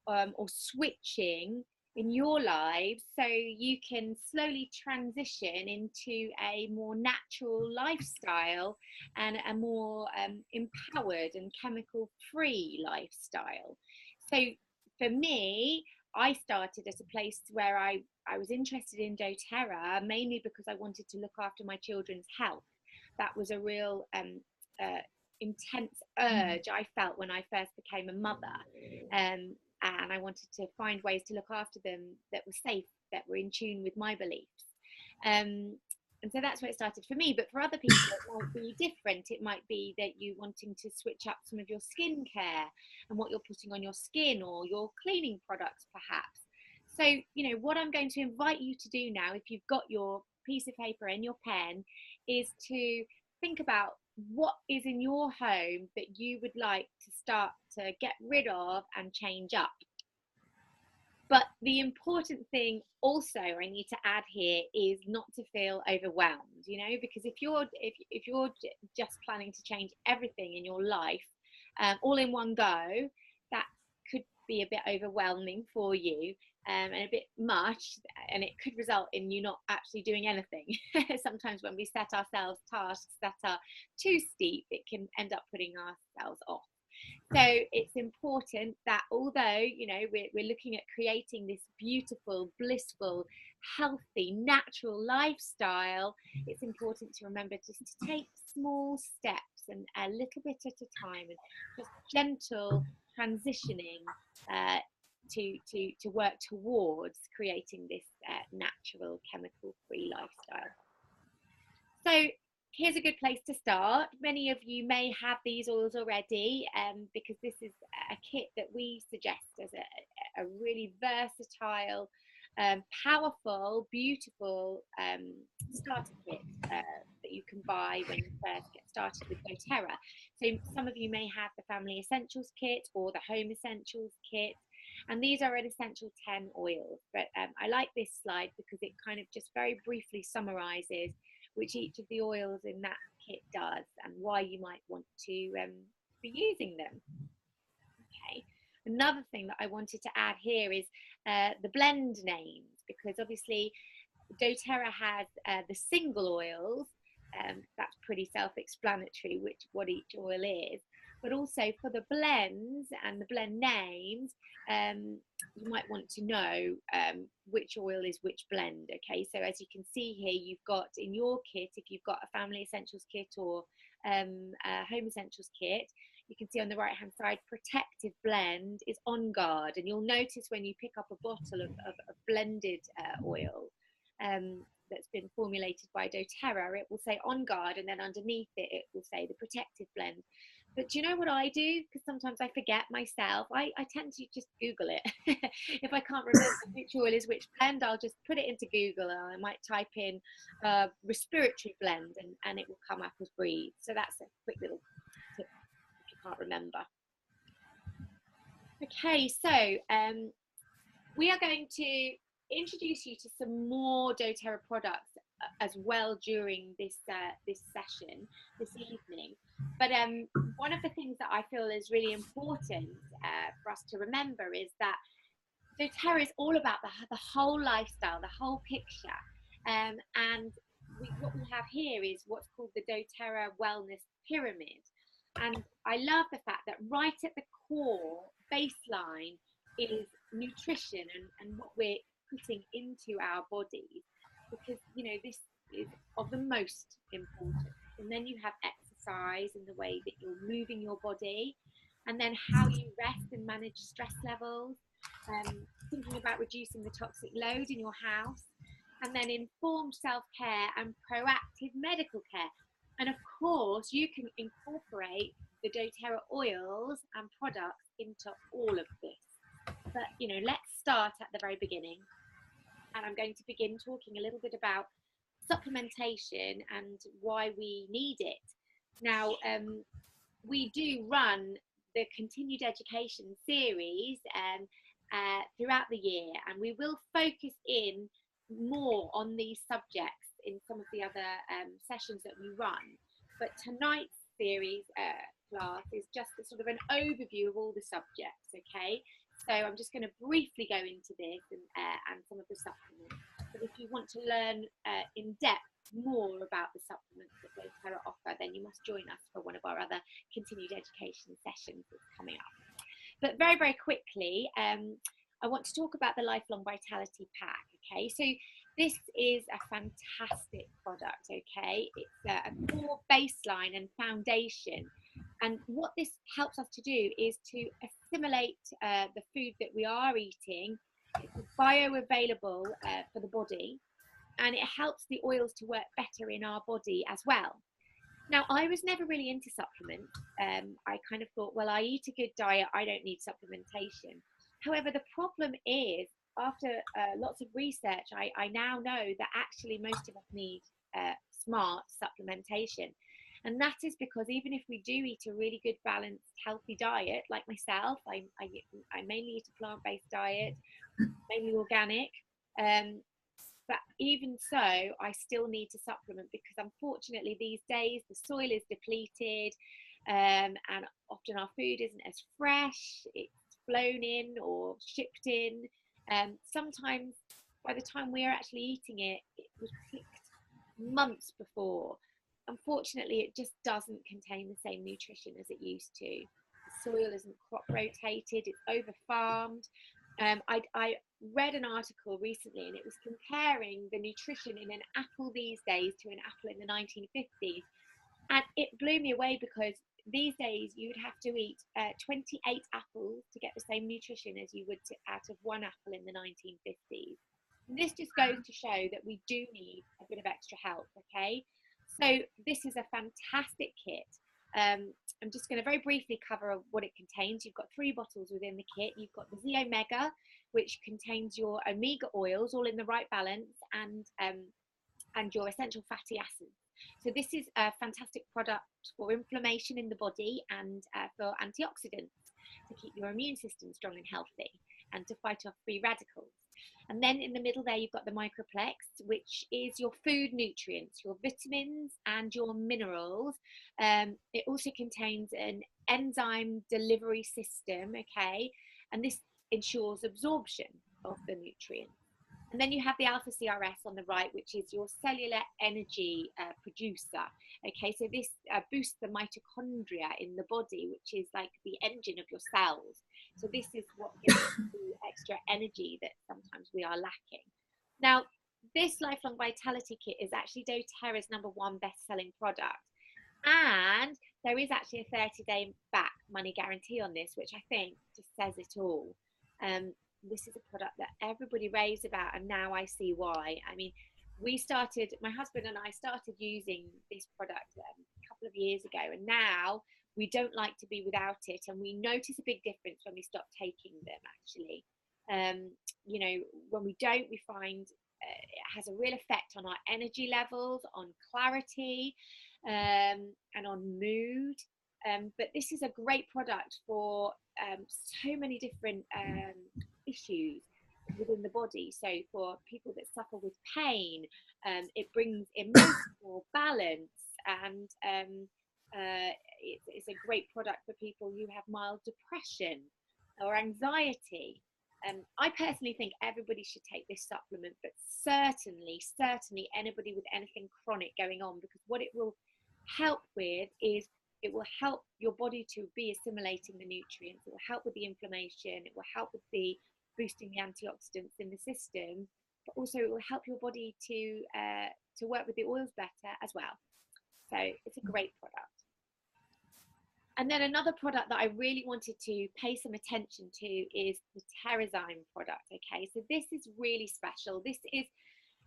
S1: or switching in your lives, so you can slowly transition into a more natural lifestyle and a more empowered and chemical-free lifestyle? So for me, I started at a place where I was interested in doTERRA, mainly because I wanted to look after my children's health. That was a real intense urge I felt when I first became a mother, and I wanted to find ways to look after them that were safe, that were in tune with my beliefs, and so that's where it started for me. But for other people it might be different. It might be that you wanting to switch up some of your skincare and what you're putting on your skin, or your cleaning products perhaps. So, you know, what I'm going to invite you to do now, if you've got your piece of paper and your pen, is to think about what is in your home that you would like to start to get rid of and change up. But the important thing also I need to add here is not to feel overwhelmed, you know, because if you're just planning to change everything in your life all in one go, that could be a bit overwhelming for you, and a bit much, and it could result in you not actually doing anything. Sometimes when we set ourselves tasks that are too steep, it can end up putting ourselves off. So it's important that although, you know, we're looking at creating this beautiful, blissful, healthy, natural lifestyle, it's important to remember just to take small steps and a little bit at a time, and just gentle transitioning to work towards creating this natural, chemical-free lifestyle. So here's a good place to start. Many of you may have these oils already, because this is a kit that we suggest as a really versatile, powerful, beautiful starter kit that you can buy when you first get started with doTERRA. So some of you may have the Family Essentials kit or the Home Essentials kit, and these are an essential 10 oils. But I like this slide because it kind of just very briefly summarizes which each of the oils in that kit does and why you might want to be using them. Okay. Another thing that I wanted to add here is the blend names, because obviously doTERRA has the single oils. That's pretty self-explanatory what each oil is, but also for the blends and the blend names, you might want to know which oil is which blend. Okay, so as you can see here, you've got in your kit, if you've got a Family Essentials kit or a Home Essentials kit, you can see on the right hand side, protective blend is On Guard, and you'll notice when you pick up a bottle of blended oil that's been formulated by doTERRA, it will say On Guard, and then underneath it will say the protective blend. But do you know what I do? Because sometimes I forget myself. I tend to just Google it. If I can't remember which oil is which blend, I'll just put it into Google, and I might type in respiratory blend, and it will come up as Breathe. So that's a quick little tip if you can't remember. Okay, so we are going to introduce you to some more doTERRA products as well during this session this evening. But one of the things that I feel is really important for us to remember is that doTERRA is all about the whole lifestyle, the whole picture. And what we have here is what's called the doTERRA Wellness Pyramid. And I love the fact that right at the core baseline is nutrition and what we're putting into our bodies, because this is of the most importance. And then you have exercise in the way that you're moving your body, and then how you rest and manage stress levels, thinking about reducing the toxic load in your house, and then informed self-care and proactive medical care. And of course, you can incorporate the doTERRA oils and products into all of this. But let's start at the very beginning, and I'm going to begin talking a little bit about supplementation and why we need it. Now, we do run the continued education series throughout the year, and we will focus in more on these subjects in some of the other sessions that we run. But tonight's series class is just a sort of an overview of all the subjects. Okay, so I'm just going to briefly go into this and some of the supplements. But if you want to learn in depth more about the supplements that doTERRA offer, then you must join us for one of our other continued education sessions that's coming up. But very, very quickly, I want to talk about the Lifelong Vitality Pack. Okay, so this is a fantastic product. Okay, it's a core baseline and foundation. And what this helps us to do is to assimilate the food that we are eating. It's bioavailable for the body, and it helps the oils to work better in our body as well. Now, I was never really into supplements. I kind of thought, well, I eat a good diet, I don't need supplementation. However, the problem is, after lots of research, I now know that actually most of us need smart supplementation. And that is because even if we do eat a really good, balanced, healthy diet, like myself, I mainly eat a plant-based diet, mainly organic. But even so, I still need to supplement, because unfortunately these days the soil is depleted, and often our food isn't as fresh. It's flown in or shipped in. Sometimes by the time we're actually eating it, it was picked months before. Unfortunately, it just doesn't contain the same nutrition as it used to. The soil isn't crop rotated, it's over farmed. I read an article recently, and it was comparing the nutrition in an apple these days to an apple in the 1950s. And it blew me away, because these days you would have to eat 28 apples to get the same nutrition as you would out of one apple in the 1950s. And this just goes to show that we do need a bit of extra help. Okay, so this is a fantastic kit. I'm just going to very briefly cover what it contains. You've got 3 bottles within the kit. You've got the Z Omega, which contains your omega oils all in the right balance, and your essential fatty acids. So this is a fantastic product for inflammation in the body, and for antioxidants to keep your immune system strong and healthy, and to fight off free radicals. And then in the middle there, you've got the Microplex, which is your food nutrients, your vitamins and your minerals. It also contains an enzyme delivery system, okay? And this ensures absorption of the nutrients. And then you have the Alpha CRS on the right, which is your cellular energy producer. Okay, so this boosts the mitochondria in the body, which is like the engine of your cells. So this is what gives the extra energy that sometimes we are lacking. Now, this Lifelong Vitality Kit is actually doTERRA's #1 best-selling product. And there is actually a 30-day back money guarantee on this, which I think just says it all. This is a product that everybody raves about, and now I see why. I mean, my husband and I started using this product a couple of years ago, and now we don't like to be without it, and we notice a big difference when we stop taking them, actually. You know, when we don't, we find it has a real effect on our energy levels, on clarity, and on mood. But this is a great product for so many different issues within the body. So for people that suffer with pain, it brings emotional balance, and it's a great product for people who have mild depression or anxiety. I personally think everybody should take this supplement, but certainly anybody with anything chronic going on, because what it will help with is it will help your body to be assimilating the nutrients. It will help with the inflammation. It will help with the boosting the antioxidants in the system, but also it will help your body to work with the oils better as well. So it's a great product. And then another product that I really wanted to pay some attention to is the Terrazyme product. Okay, so this is really special. This is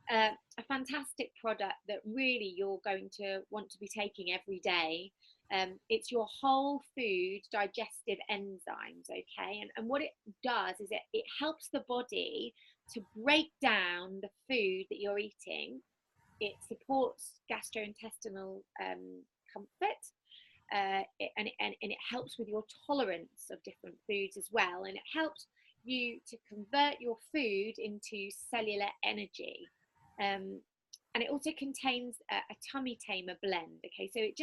S1: a fantastic product that really you're going to want to be taking every day. It's your whole food digestive enzymes, okay? And what it does is it helps the body to break down the food that you're eating. It supports gastrointestinal comfort, and it helps with your tolerance of different foods as well. And it helps you to convert your food into cellular energy. And it also contains a tummy tamer blend, okay? So it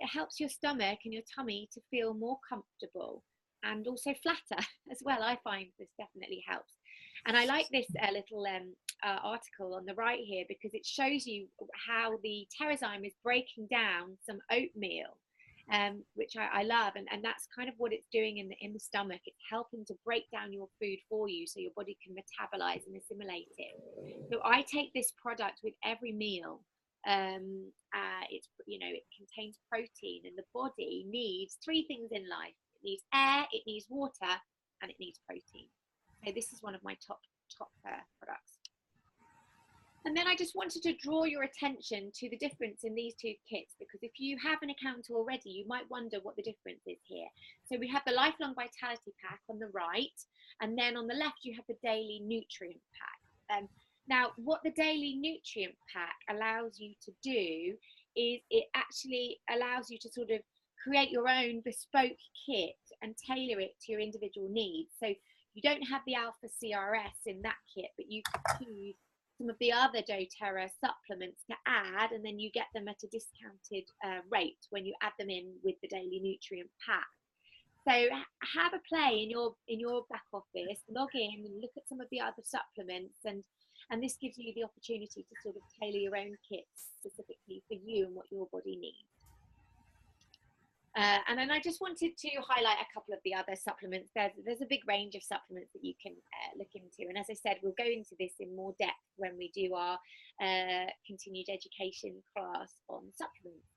S1: helps your stomach and your tummy to feel more comfortable and also flatter as well. I find this definitely helps. And I like this little article on the right here, because it shows you how the Terrazyme is breaking down some oatmeal, which I love, and that's kind of what it's doing in the stomach. It's helping to break down your food for you so your body can metabolize and assimilate it. So I take this product with every meal. It contains protein, and the body needs 3 things in life. It needs air, it needs water, and it needs protein. So this is one of my top products. And then I just wanted to draw your attention to the difference in these 2 kits, because if you have an account already, you might wonder what the difference is here. So we have the Lifelong Vitality Pack on the right, and then on the left you have the Daily Nutrient Pack. Now, what the Daily Nutrient Pack allows you to do is it actually allows you to sort of create your own bespoke kit and tailor it to your individual needs. So you don't have the Alpha CRS in that kit, but you can choose some of the other doTERRA supplements to add, and then you get them at a discounted rate when you add them in with the Daily Nutrient Pack. So have a play in your back office, log in and look at some of the other supplements, and this gives you the opportunity to sort of tailor your own kits specifically for you and what your body needs. And then I just wanted to highlight a couple of the other supplements. There's a big range of supplements that you can look into. And as I said, we'll go into this in more depth when we do our continued education class on supplements.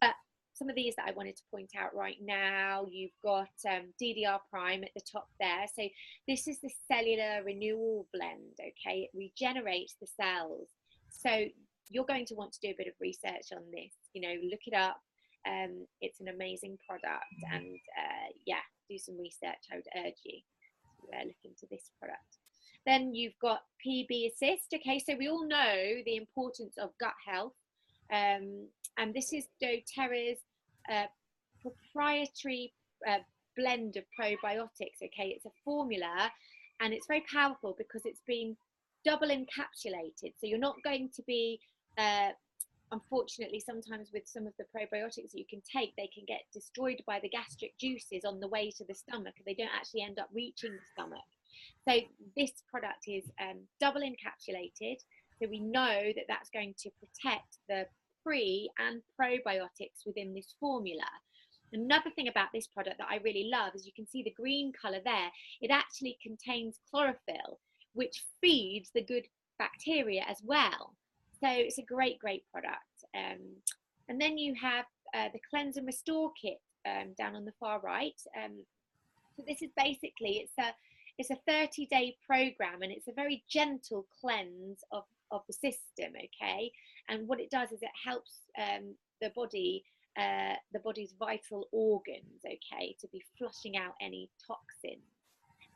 S1: But some of these that I wanted to point out right now, you've got DDR Prime at the top there. So this is the cellular renewal blend, okay? It regenerates the cells. So you're going to want to do a bit of research on this, look it up. It's an amazing product, and yeah, do some research. I would urge you to look into this product. Then you've got PB Assist. Okay, so we all know the importance of gut health, and this is doTERRA's proprietary blend of probiotics. Okay, it's a formula, and it's very powerful because it's been double encapsulated. So you're not going to be unfortunately, sometimes with some of the probiotics that you can take, they can get destroyed by the gastric juices on the way to the stomach, and they don't actually end up reaching the stomach. So this product is double encapsulated, so we know that that's going to protect the pre and probiotics within this formula. Another thing about this product that I really love is you can see the green color there. It actually contains chlorophyll, which feeds the good bacteria as well. So it's a great product. And then you have the Cleanse and Restore Kit down on the far right. So this is basically, it's a 30-day program, and it's a very gentle cleanse of the system, okay? And what it does is it helps the body's vital organs, okay, to be flushing out any toxins.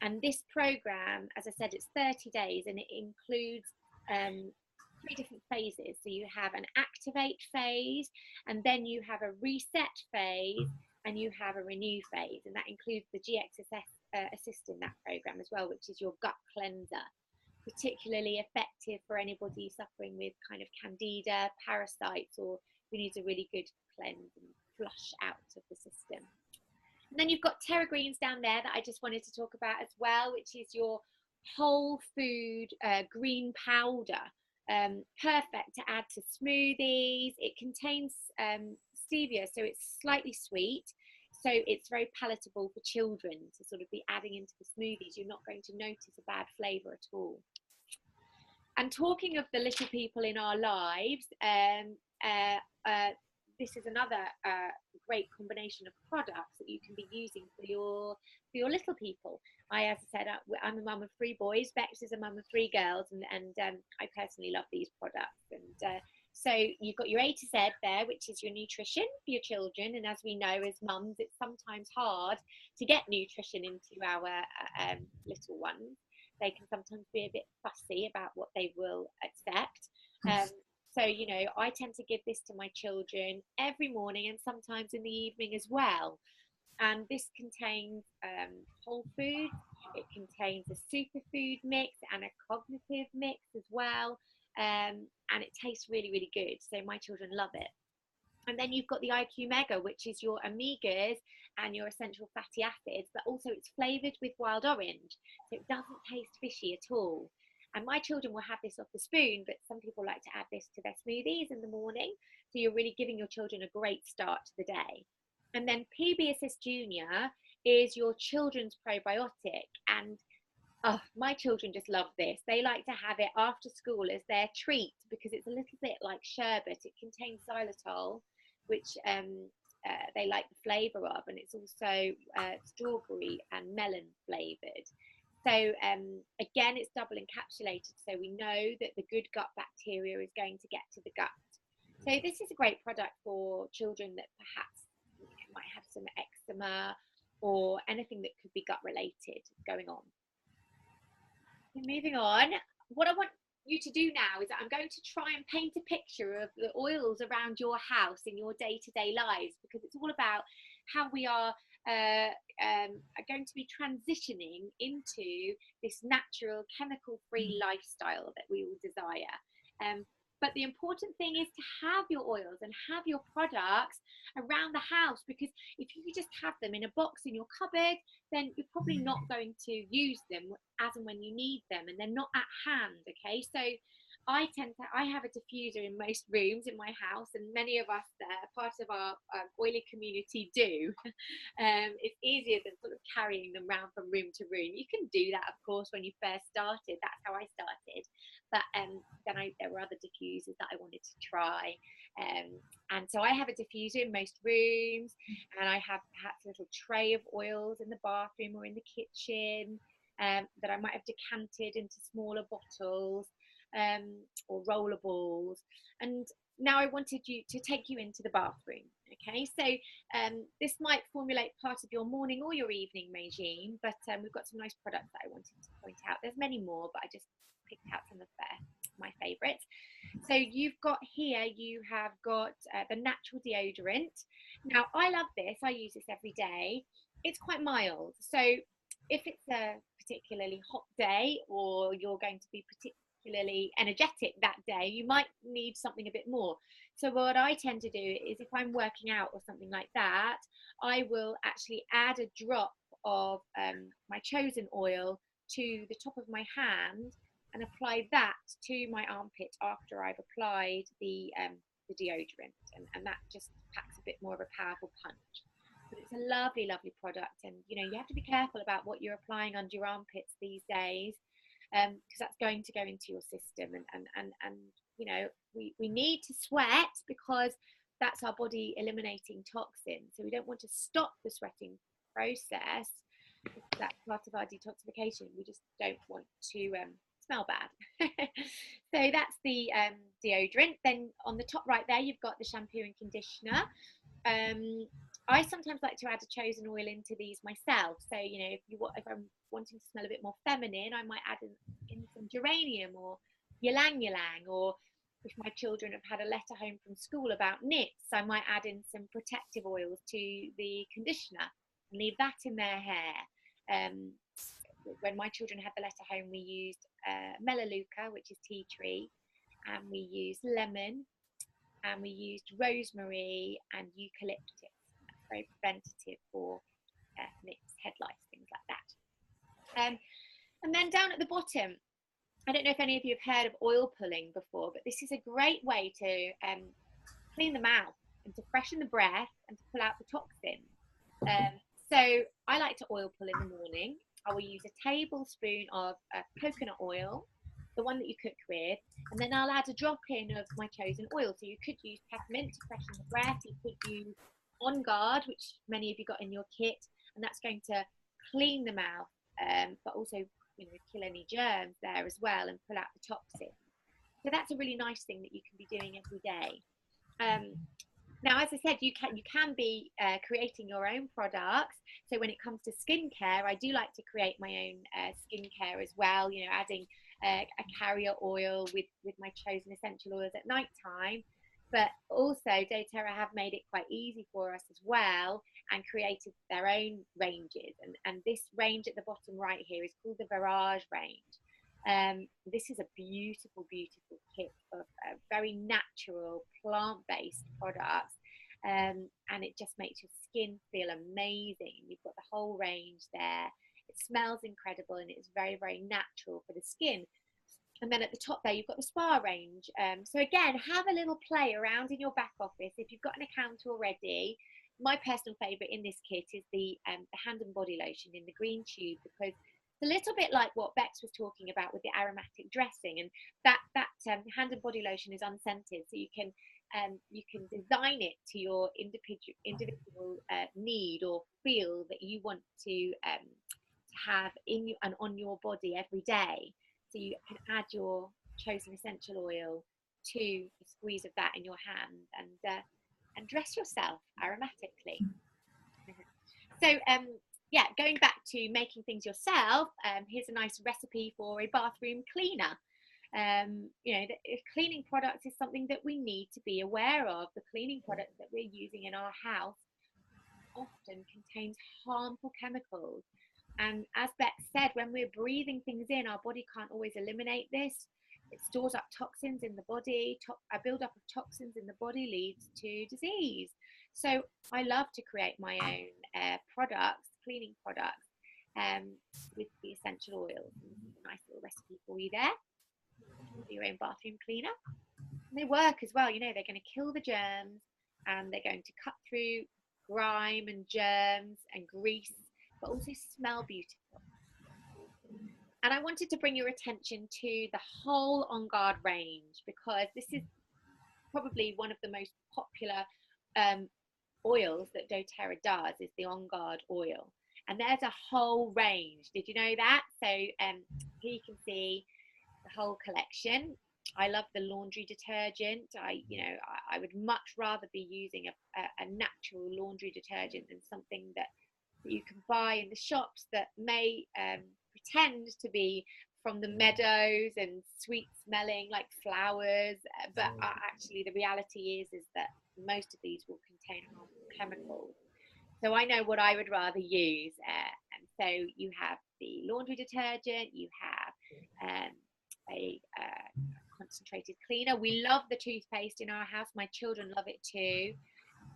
S1: And this program, as I said, it's 30 days, and it includes 3 different phases. So you have an activate phase, and then you have a reset phase, and you have a renew phase, and that includes the GXSS assist in that program as well, which is your gut cleanser, particularly effective for anybody suffering with kind of candida, parasites, or who needs a really good cleanse and flush out of the system. And then you've got Terra Greens down there that I just wanted to talk about as well, which is your whole food green powder. Perfect to add to smoothies. It contains stevia, so it's slightly sweet, so it's very palatable for children to sort of be adding into the smoothies. You're not going to notice a bad flavour at all. And talking of the little people in our lives, this is another great combination of products that you can be using for your little people. As I said, I'm a mum of 3 boys. Bex is a mum of 3 girls, and I personally love these products. And so you've got your A to Z there, which is your nutrition for your children. And as we know, as mums, it's sometimes hard to get nutrition into our little ones. They can sometimes be a bit fussy about what they will accept. So, you know, I tend to give this to my children every morning and sometimes in the evening as well. And this contains whole foods. It contains a superfood mix and a cognitive mix as well. And it tastes really good. So my children love it. And then you've got the IQ Mega, which is your omegas and your essential fatty acids, but also it's flavored with wild orange. So it doesn't taste fishy at all. And my children will have this off the spoon, but some people like to add this to their smoothies in the morning. So you're really giving your children a great start to the day. And then PB Assist Junior is your children's probiotic. And my children just love this. They like to have it after school as their treat because it's a little bit like sherbet. It contains xylitol, which they like the flavour of, and it's also strawberry and melon flavoured. So again, it's double encapsulated, so we know that the good gut bacteria is going to get to the gut. So this is a great product for children that perhaps might have some eczema or anything that could be gut related going on. So moving on, what I want you to do now is that I'm going to try and paint a picture of the oils around your house in your day-to-day lives, because it's all about how we are going to be transitioning into this natural chemical-free lifestyle that we all desire. But the important thing is to have your oils and have your products around the house, because if you just have them in a box in your cupboard, then you're probably not going to use them as and when you need them, and they're not at hand. Okay, so I have a diffuser in most rooms in my house, and many of us part of our oily community do. It's easier than sort of carrying them around from room to room. You can do that, of course, when you first started. That's how I started. But then there were other diffusers that I wanted to try. And so I have a diffuser in most rooms, and I have perhaps a little tray of oils in the bathroom or in the kitchen that I might have decanted into smaller bottles. Or roller balls. And now I wanted to take you into the bathroom. Okay, so this might formulate part of your morning or your evening regime, but we've got some nice products that I wanted to point out. There's many more, but I just picked out some of my favourites. So you've got here, you have got the natural deodorant. Now, I love this. I use this every day. It's quite mild. So if it's a particularly hot day, or you're going to be particularly energetic that day, you might need something a bit more. So what I tend to do is, if I'm working out or something like that, I will actually add a drop of my chosen oil to the top of my hand and apply that to my armpit after I've applied the deodorant, and that just packs a bit more of a powerful punch. But it's a lovely, lovely product, and you have to be careful about what you're applying under your armpits these days, because that's going to go into your system, and we need to sweat because that's our body eliminating toxins. So we don't want to stop the sweating process. That's part of our detoxification. We just don't want to smell bad. So that's the deodorant. Then on the top right there, you've got the shampoo and conditioner. I sometimes like to add a chosen oil into these myself. So if I'm wanting to smell a bit more feminine, I might add in some geranium or ylang ylang, or if my children have had a letter home from school about nits, I might add in some protective oils to the conditioner and leave that in their hair. When my children had the letter home, we used melaleuca, which is tea tree, and we used lemon, and we used rosemary and eucalyptus. That's very preventative for nits, head lice, things like that. And then down at the bottom, I don't know if any of you have heard of oil pulling before, but this is a great way to clean the mouth and to freshen the breath and to pull out the toxins. So I like to oil pull in the morning. I will use a tablespoon of coconut oil, the one that you cook with, and then I'll add a drop in of my chosen oil. So you could use peppermint to freshen the breath. You could use On Guard, which many of you got in your kit, and that's going to clean the mouth, but also kill any germs there as well and pull out the toxins. So that's a really nice thing that you can be doing every day. Now, as I said, you can be creating your own products. So when it comes to skincare, I do like to create my own skincare as well. Adding a carrier oil with my chosen essential oils at night time. But also, doTERRA have made it quite easy for us as well and created their own ranges. And this range at the bottom right here is called the Virage range. This is a beautiful, beautiful kit of very natural, plant-based products. And it just makes your skin feel amazing. You've got the whole range there. It smells incredible, and it's very, very natural for the skin. And then at the top there, you've got the spa range. So again, have a little play around in your back office. If you've got an account already, my personal favourite in this kit is the hand and body lotion in the green tube, because it's a little bit like what Bex was talking about with the aromatic dressing, and that hand and body lotion is unscented, so you can design it to your individual need or feel that you want to have in you and on your body every day. So you can add your chosen essential oil to a squeeze of that in your hand and dress yourself aromatically. So yeah, going back to making things yourself, here's a nice recipe for a bathroom cleaner. Cleaning products is something that we need to be aware of. The cleaning products that we're using in our house often contains harmful chemicals. And as Bex said, when we're breathing things in, our body can't always eliminate this. It stores up toxins in the body. A buildup of toxins in the body leads to disease. So I love to create my own products, cleaning products, with the essential oils. A nice little recipe for you there. For your own bathroom cleaner. And they work as well. They're going to kill the germs, and they're going to cut through grime and germs and grease, but also smell beautiful. And I wanted to bring your attention to the whole On Guard range, because this is probably one of the most popular oils that doTERRA does, is the On Guard oil. And there's a whole range. Did you know that? So here you can see the whole collection. I love the laundry detergent. I would much rather be using a natural laundry detergent than something that you can buy in the shops that may pretend to be from the meadows and sweet smelling like flowers, but actually the reality is that most of these will contain harmful chemicals. So I know what I would rather use, and so you have the laundry detergent, you have a concentrated cleaner. We love the toothpaste in our house. My children love it too.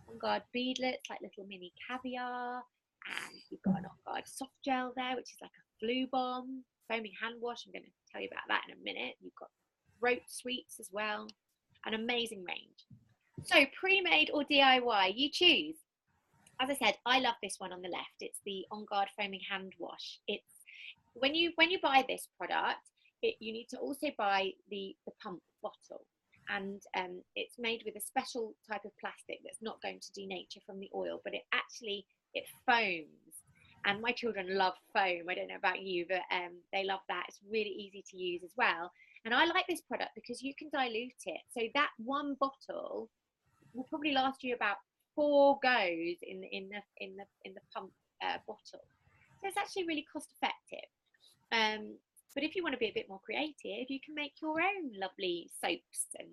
S1: On guard beadlets, like little mini caviar, and you've got an on guard soft gel there, which is like a flu bomb. Foaming hand wash, I'm going to tell you about that in a minute. You've got rope sweets as well. An amazing range. So pre-made or DIY, you choose. As I said, I love this one on the left. It's the On Guard foaming hand wash. It's when you buy this product, you need to also buy the pump bottle, and it's made with a special type of plastic that's not going to denature from the oil, but it foams. And my children love foam. I don't know about you, but they love that. It's really easy to use as well. And I like this product because you can dilute it. So that one bottle will probably last you about 4 goes in the pump bottle. So it's actually really cost effective. But if you want to be a bit more creative, you can make your own lovely soaps and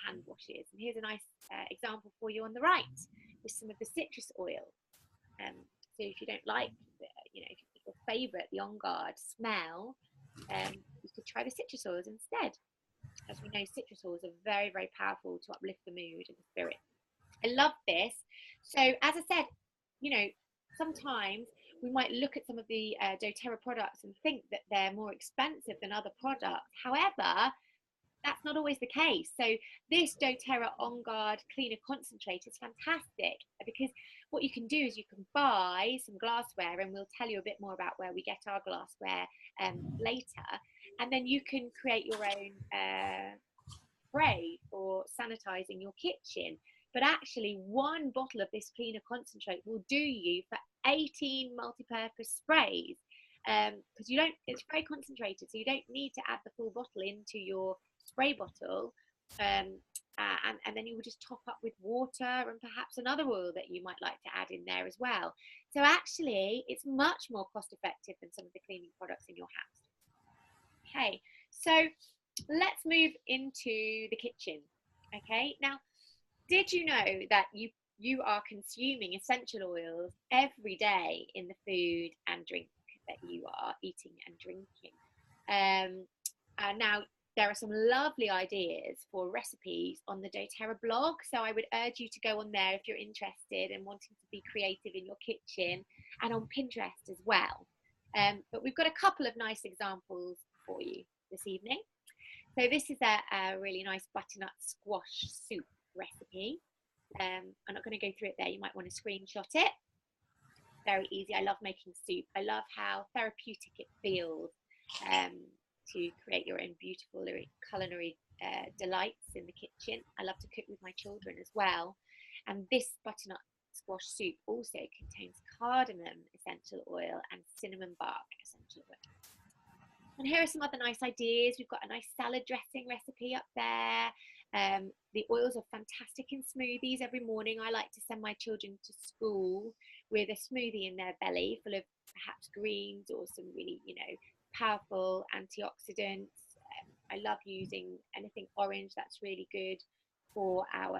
S1: hand washes. And here's a nice example for you on the right with some of the citrus oil. So if you don't like, if your favourite, the On Guard smell, you could try the citrus oils instead. As we know, citrus oils are very, very powerful to uplift the mood and the spirit. I love this. So as I said, sometimes we might look at some of the doTERRA products and think that they're more expensive than other products. However, that's not always the case. So this doTERRA On Guard Cleaner Concentrate is fantastic, because what you can do is you can buy some glassware, and we'll tell you a bit more about where we get our glassware later, and then you can create your own spray for sanitizing your kitchen. But actually, one bottle of this cleaner concentrate will do you for 18 multi-purpose sprays, because it's very concentrated, so you don't need to add the full bottle into your spray bottle, and then you will just top up with water and perhaps another oil that you might like to add in there as well. So actually, it's much more cost effective than some of the cleaning products in your house. Okay, so let's move into the kitchen. Okay, now, did you know that you are consuming essential oils every day in the food and drink that you are eating and drinking? Now, there are some lovely ideas for recipes on the doTERRA blog, so I would urge you to go on there if you're interested and wanting to be creative in your kitchen, and on Pinterest as well. But we've got a couple of nice examples for you this evening. So this is a really nice butternut squash soup recipe. I'm not going to go through it there. You might want to screenshot it. Very easy. I love making soup. I love how therapeutic it feels to create your own beautiful culinary delights in the kitchen. I love to cook with my children as well. And this butternut squash soup also contains cardamom essential oil and cinnamon bark essential oil. And here are some other nice ideas. We've got a nice salad dressing recipe up there. The oils are fantastic in smoothies. Every morning I like to send my children to school with a smoothie in their belly full of perhaps greens or some really, powerful antioxidants. I love using anything orange. That's really good for our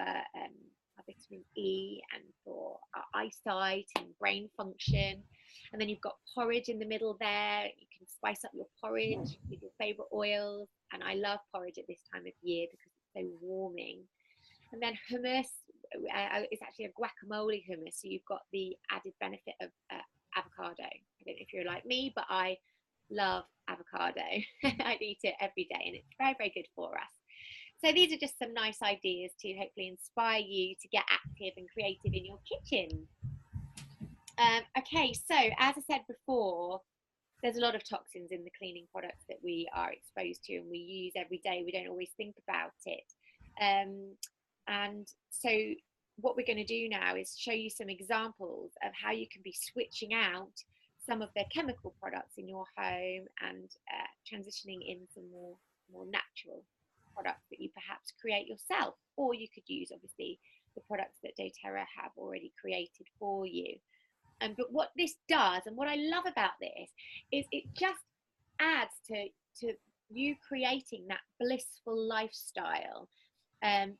S1: vitamin E and for our eyesight and brain function. And then you've got porridge in the middle there. You can spice up your porridge with your favorite oils. And I love porridge at this time of year because it's so warming. And then hummus is actually a guacamole hummus. So you've got the added benefit of avocado. I don't know if you're like me, but I love avocado. I eat it every day, and it's very, very good for us. So these are just some nice ideas to hopefully inspire you to get active and creative in your kitchen. Okay, so as I said before, there's a lot of toxins in the cleaning products that we are exposed to and we use every day. We don't always think about it. And so what we're going to do now is show you some examples of how you can be switching out some of the chemical products in your home and transitioning in some more natural products that you perhaps create yourself, or you could use obviously the products that doTERRA have already created for you. But what this does, and what I love about this, is it just adds to you creating that blissful lifestyle,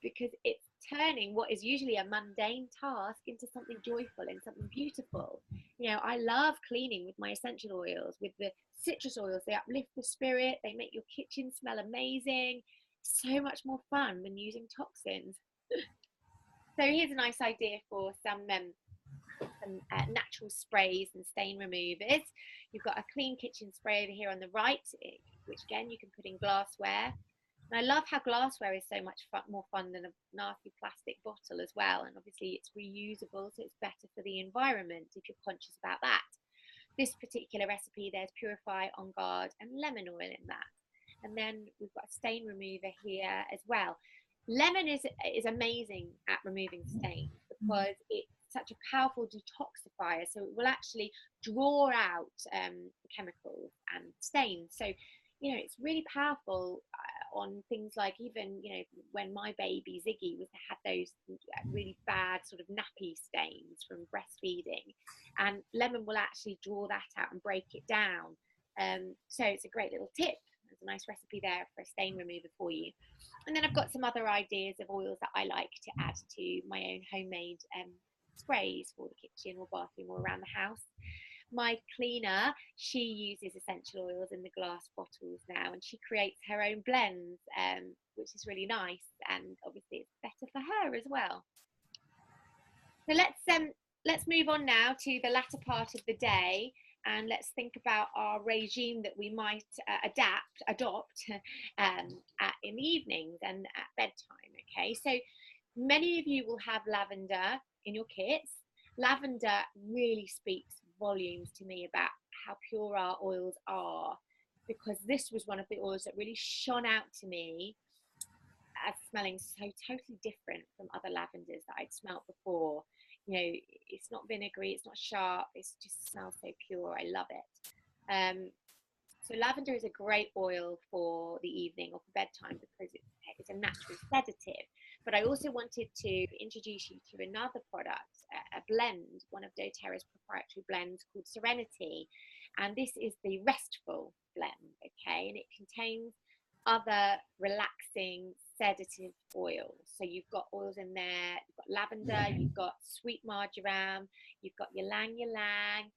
S1: because it's turning what is usually a mundane task into something joyful and something beautiful. You know, I love cleaning with my essential oils, with the citrus oils. They uplift the spirit, they make your kitchen smell amazing. So much more fun than using toxins. So here's a nice idea for some natural sprays and stain removers. You've got a clean kitchen spray over here on the right, which again you can put in glassware. And I love how glassware is so much more fun than a nasty plastic bottle as well. And obviously it's reusable, so it's better for the environment if you're conscious about that. This particular recipe, there's Purify, On Guard, and lemon oil in that. And then we've got a stain remover here as well. Lemon is amazing at removing stains because it's such a powerful detoxifier. So it will actually draw out chemicals and stains. So, you know, it's really powerful on things like, even, you know, when my baby Ziggy had those really bad sort of nappy stains from breastfeeding, and lemon will actually draw that out and break it down. So it's a great little tip. There's a nice recipe there for a stain remover for you. And then I've got some other ideas of oils that I like to add to my own homemade sprays for the kitchen or bathroom or around the house. My cleaner, she uses essential oils in the glass bottles now, and she creates her own blends, which is really nice, and obviously it's better for her as well. So let's move on now to the latter part of the day, and let's think about our regime that we might adopt in the evenings and at bedtime. Okay, so many of you will have lavender in your kits. Lavender really speaks volumes to me about how pure our oils are, because this was one of the oils that really shone out to me as smelling so totally different from other lavenders that I'd smelt before. You know, it's not vinegary, it's not sharp, it just smells so pure. I love it. So lavender is a great oil for the evening or for bedtime because it's a natural sedative. But I also wanted to introduce you to another product, a blend, one of doTERRA's proprietary blends called Serenity. And this is the Restful blend, okay? And it contains other relaxing sedative oils. So you've got oils in there, you've got lavender, you've got sweet marjoram, you've got ylang ylang,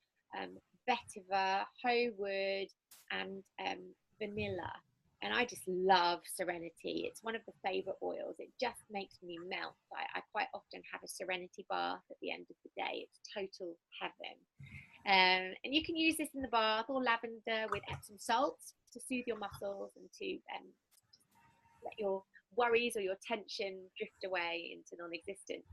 S1: vetiver, hoe wood, and vanilla. And I just love Serenity. It's one of the favorite oils. It just makes me melt. I quite often have a Serenity bath at the end of the day. It's total heaven. And you can use this in the bath, or lavender with Epsom salts to soothe your muscles and to let your worries or your tension drift away into non-existence.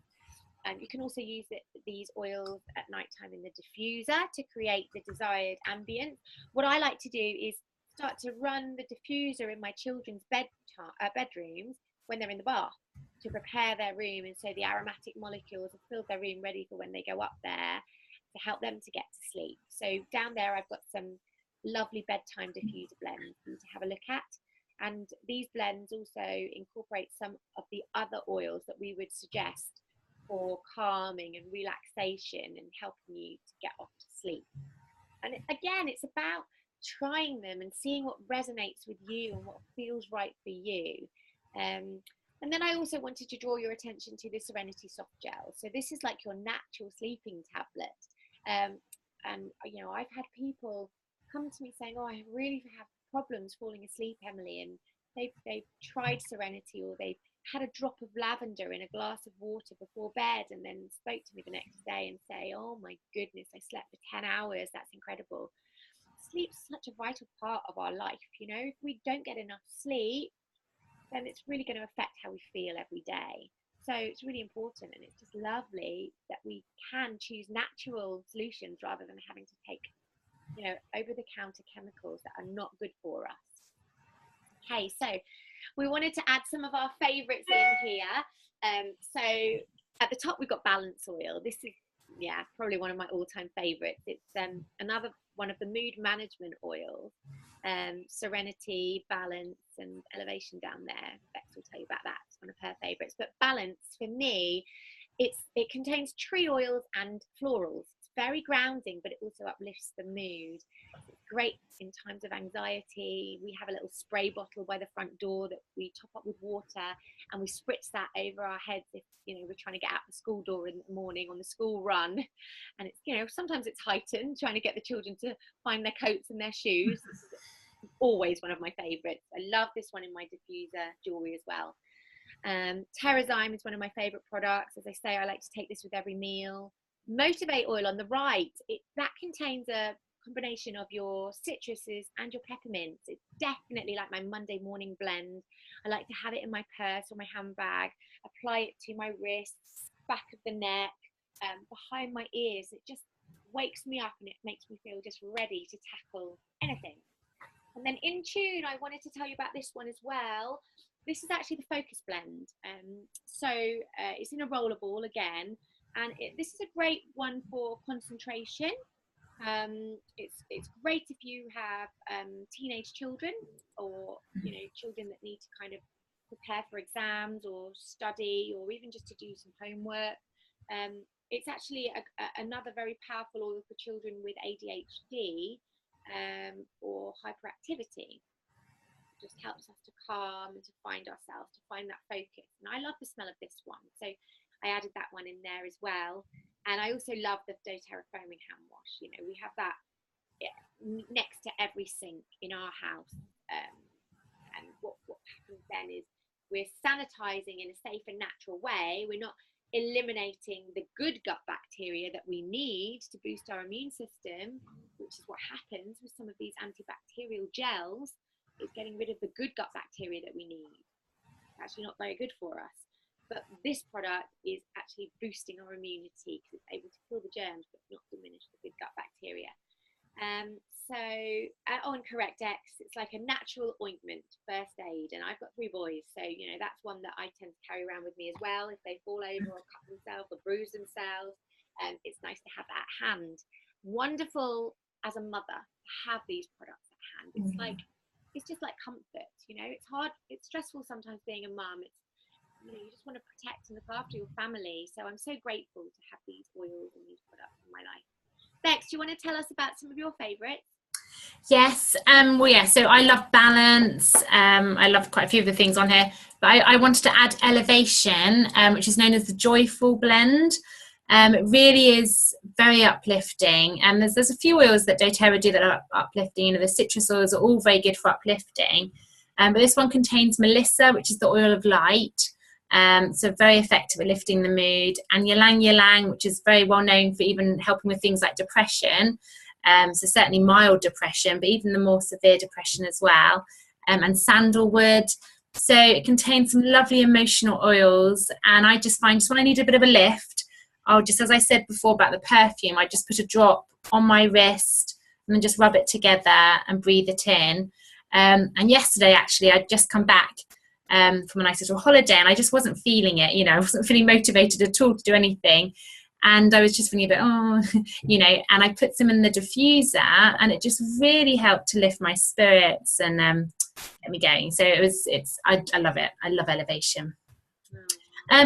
S1: And you can also use these oils at nighttime in the diffuser to create the desired ambience. What I like to do is start to run the diffuser in my children's bedrooms when they're in the bath to prepare their room, and so the aromatic molecules have filled their room ready for when they go up there to help them to get to sleep. So down there I've got some lovely bedtime diffuser blends for you to have a look at. And these blends also incorporate some of the other oils that we would suggest for calming and relaxation and helping you to get off to sleep. And again, it's about trying them and seeing what resonates with you and what feels right for you. And then I also wanted to draw your attention to the Serenity Soft Gel. So this is like your natural sleeping tablet. And you know, I've had people come to me saying, oh, I really have problems falling asleep, Emily, and they've tried Serenity, or they've had a drop of lavender in a glass of water before bed, and then spoke to me the next day and say, oh my goodness, I slept for 10 hours. That's incredible. Sleep's such a vital part of our life. You know, if we don't get enough sleep, then it's really going to affect how we feel every day. So it's really important, and it's just lovely that we can choose natural solutions rather than having to take, you know, over-the-counter chemicals that are not good for us. Okay, so we wanted to add some of our favorites in here. So at the top, we've got balance oil. This is, yeah, probably one of my all-time favorites. It's another one of the mood management oils. Serenity, balance, and elevation down there. Bex will tell you about that. It's one of her favourites. But balance for me, it contains tree oils and florals. It's very grounding, but it also uplifts the mood. It's great in times of anxiety. We have a little spray bottle by the front door that we top up with water, and we spritz that over our heads if we're trying to get out the school door in the morning on the school run. And it's sometimes it's heightened trying to get the children to find their coats and their shoes. This is always one of my favourites. I love this one in my diffuser jewellery as well. Terrazyme is one of my favourite products. As I say, I like to take this with every meal. Motivate oil on the right, that contains a combination of your citruses and your peppermints. It's definitely like my Monday morning blend. I like to have it in my purse or my handbag, apply it to my wrists, back of the neck, behind my ears. It just wakes me up and it makes me feel just ready to tackle anything. And then in tune, I wanted to tell you about this one as well. This is actually the Focus Blend. So it's in a roller ball again, and this is a great one for concentration. It's great if you have teenage children, or children that need to kind of prepare for exams or study, or even just to do some homework. It's actually another very powerful oil for children with ADHD or hyperactivity. It just helps us to calm and to find ourselves, to find that focus. And I love the smell of this one, so I added that one in there as well. And I also love the doTERRA foaming hand wash. We have that next to every sink in our house. And what happens then is we're sanitizing in a safe and natural way. We're not eliminating the good gut bacteria that we need to boost our immune system, which is what happens with some of these antibacterial gels. Is getting rid of the good gut bacteria that we need. It's actually not very good for us. But this product is actually boosting our immunity because it's able to kill the germs but not diminish the good gut bacteria. And Correct-X, it's like a natural ointment, first aid. And I've got 3 boys, so that's one that I tend to carry around with me as well. If they fall over or cut themselves or bruise themselves, it's nice to have that at hand. Wonderful as a mother to have these products at hand. It's just like comfort. It's hard, it's stressful sometimes being a mum. You just want to protect and look after your family. So I'm so grateful to have these oils and these products in my life. Bex, do you want to tell us about some of your favourites?
S2: Yes. So I love balance. I love quite a few of the things on here, but I wanted to add elevation, which is known as the joyful blend. It really is very uplifting, and there's a few oils that doTERRA do that are uplifting. The citrus oils are all very good for uplifting, but this one contains melissa, which is the oil of light, so very effective at lifting the mood, and ylang ylang, which is very well known for even helping with things like depression, so certainly mild depression, but even the more severe depression as well, and sandalwood. So it contains some lovely emotional oils, and I just find when I need a bit of a lift, I'll just, as I said before about the perfume, I just put a drop on my wrist and then just rub it together and breathe it in. And yesterday, actually, I'd just come back from a nice little holiday, and I just wasn't feeling it. I wasn't feeling motivated at all to do anything. And I was just feeling a bit, and I put some in the diffuser, and it just really helped to lift my spirits and get me going. So I love it. I love elevation.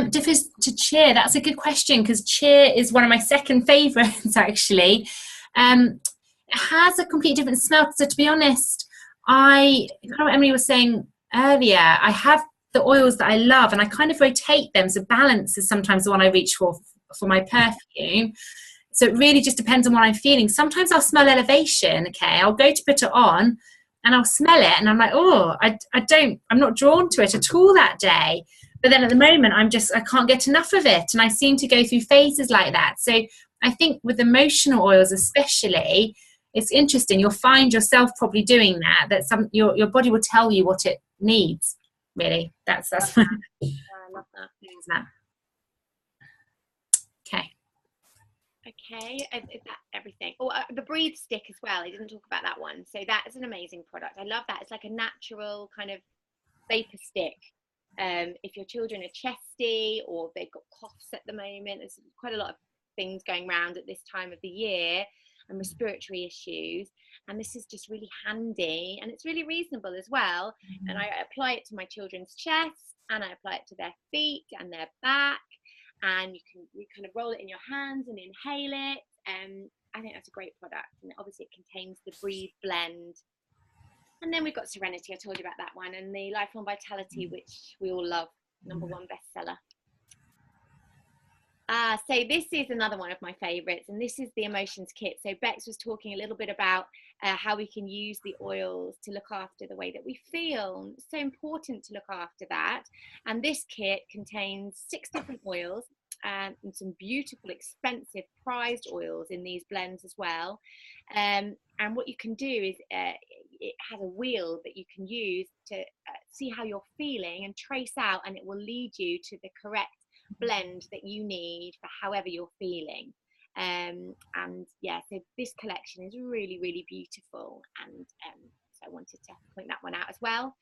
S2: Differs to cheer. That's a good question, because cheer is one of my second favourites actually. It has a completely different smell. So to be honest, I know what Emily was saying earlier. I have the oils that I love, and I kind of rotate them. So balance is sometimes the one I reach for my perfume. So it really just depends on what I'm feeling. Sometimes I'll smell elevation. Okay, I'll go to put it on, and I'll smell it, and I'm like, I'm not drawn to it at all that day. But then at the moment, I can't get enough of it. And I seem to go through phases like that. So I think with emotional oils especially, it's interesting. You'll find yourself probably doing that your body will tell you what it needs, really. That's
S1: I love that. Okay, is that everything? The breathe stick as well. I didn't talk about that one. So that is an amazing product. I love that. It's like a natural kind of vapor stick. If your children are chesty or they've got coughs at the moment, there's quite a lot of things going around at this time of the year. and respiratory issues. And this is just really handy, and it's really reasonable as well. And I apply it to my children's chests, and I apply it to their feet and their back. And you kind of roll it in your hands and inhale it. I think that's a great product. And obviously it contains the Breathe blend. And then we've got Serenity, I told you about that one, and the Lifelong Vitality, which we all love, #1 bestseller. So this is another one of my favorites, and this is the Emotions Kit. So Bex was talking a little bit about how we can use the oils to look after the way that we feel. It's so important to look after that. And this kit contains 6 different oils and some beautiful, expensive, prized oils in these blends as well. And what you can do is it has a wheel that you can use to see how you're feeling and trace out, and it will lead you to the correct blend that you need for however you're feeling. And yeah, so this collection is really, really beautiful, and so I wanted to point that one out as well.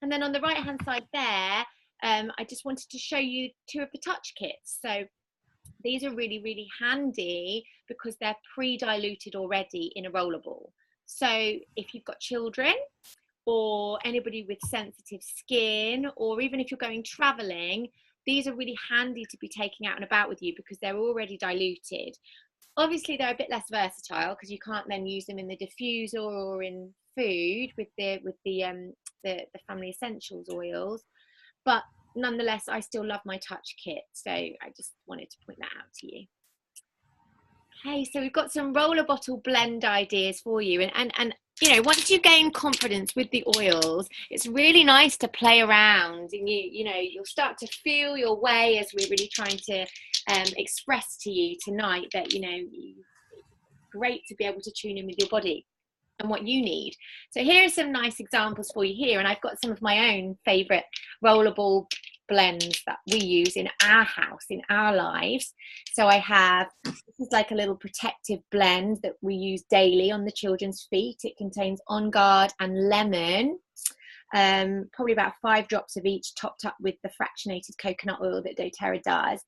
S1: And then on the right hand side there, I just wanted to show you 2 of the touch kits. So these are really, really handy because they're pre-diluted already in a rollerball. So if you've got children or anybody with sensitive skin, or even if you're going traveling, these are really handy to be taking out and about with you because they're already diluted. Obviously, they're a bit less versatile because you can't then use them in the diffuser or in food with the Family Essentials oils. But nonetheless, I still love my touch kit. So I just wanted to point that out to you. Okay, so we've got some roller bottle blend ideas for you. And you know, once you gain confidence with the oils, it's really nice to play around, and you'll start to feel your way, as we're really trying to express to you tonight, that it's great to be able to tune in with your body and what you need. So here are some nice examples for you here, and I've got some of my own favorite rollerball blends that we use in our house, in our lives. So I have, this is like a little protective blend that we use daily on the children's feet. It contains On Guard and lemon, probably about 5 drops of each, topped up with the fractionated coconut oil that doTERRA does,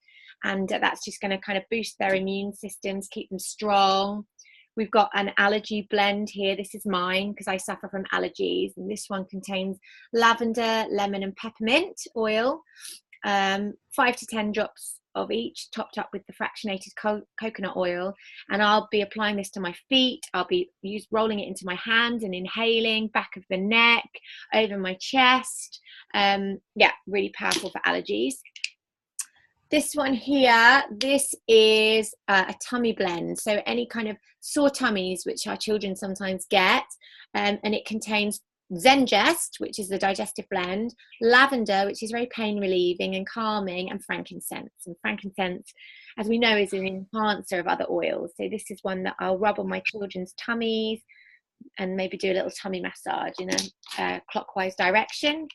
S1: and that's just going to kind of boost their immune systems, keep them strong. We've got an allergy blend here. This is mine because I suffer from allergies. And this one contains lavender, lemon and peppermint oil, 5 to 10 drops of each, topped up with the fractionated coconut oil. And I'll be applying this to my feet. I'll be rolling it into my hands and inhaling, back of the neck, over my chest. Yeah, really powerful for allergies. This one here, this is a tummy blend. So any kind of sore tummies, which our children sometimes get, and it contains Zengest, which is the digestive blend, lavender, which is very pain relieving and calming, and frankincense. And frankincense, as we know, is an enhancer of other oils. So this is one that I'll rub on my children's tummies and maybe do a little tummy massage in a clockwise direction.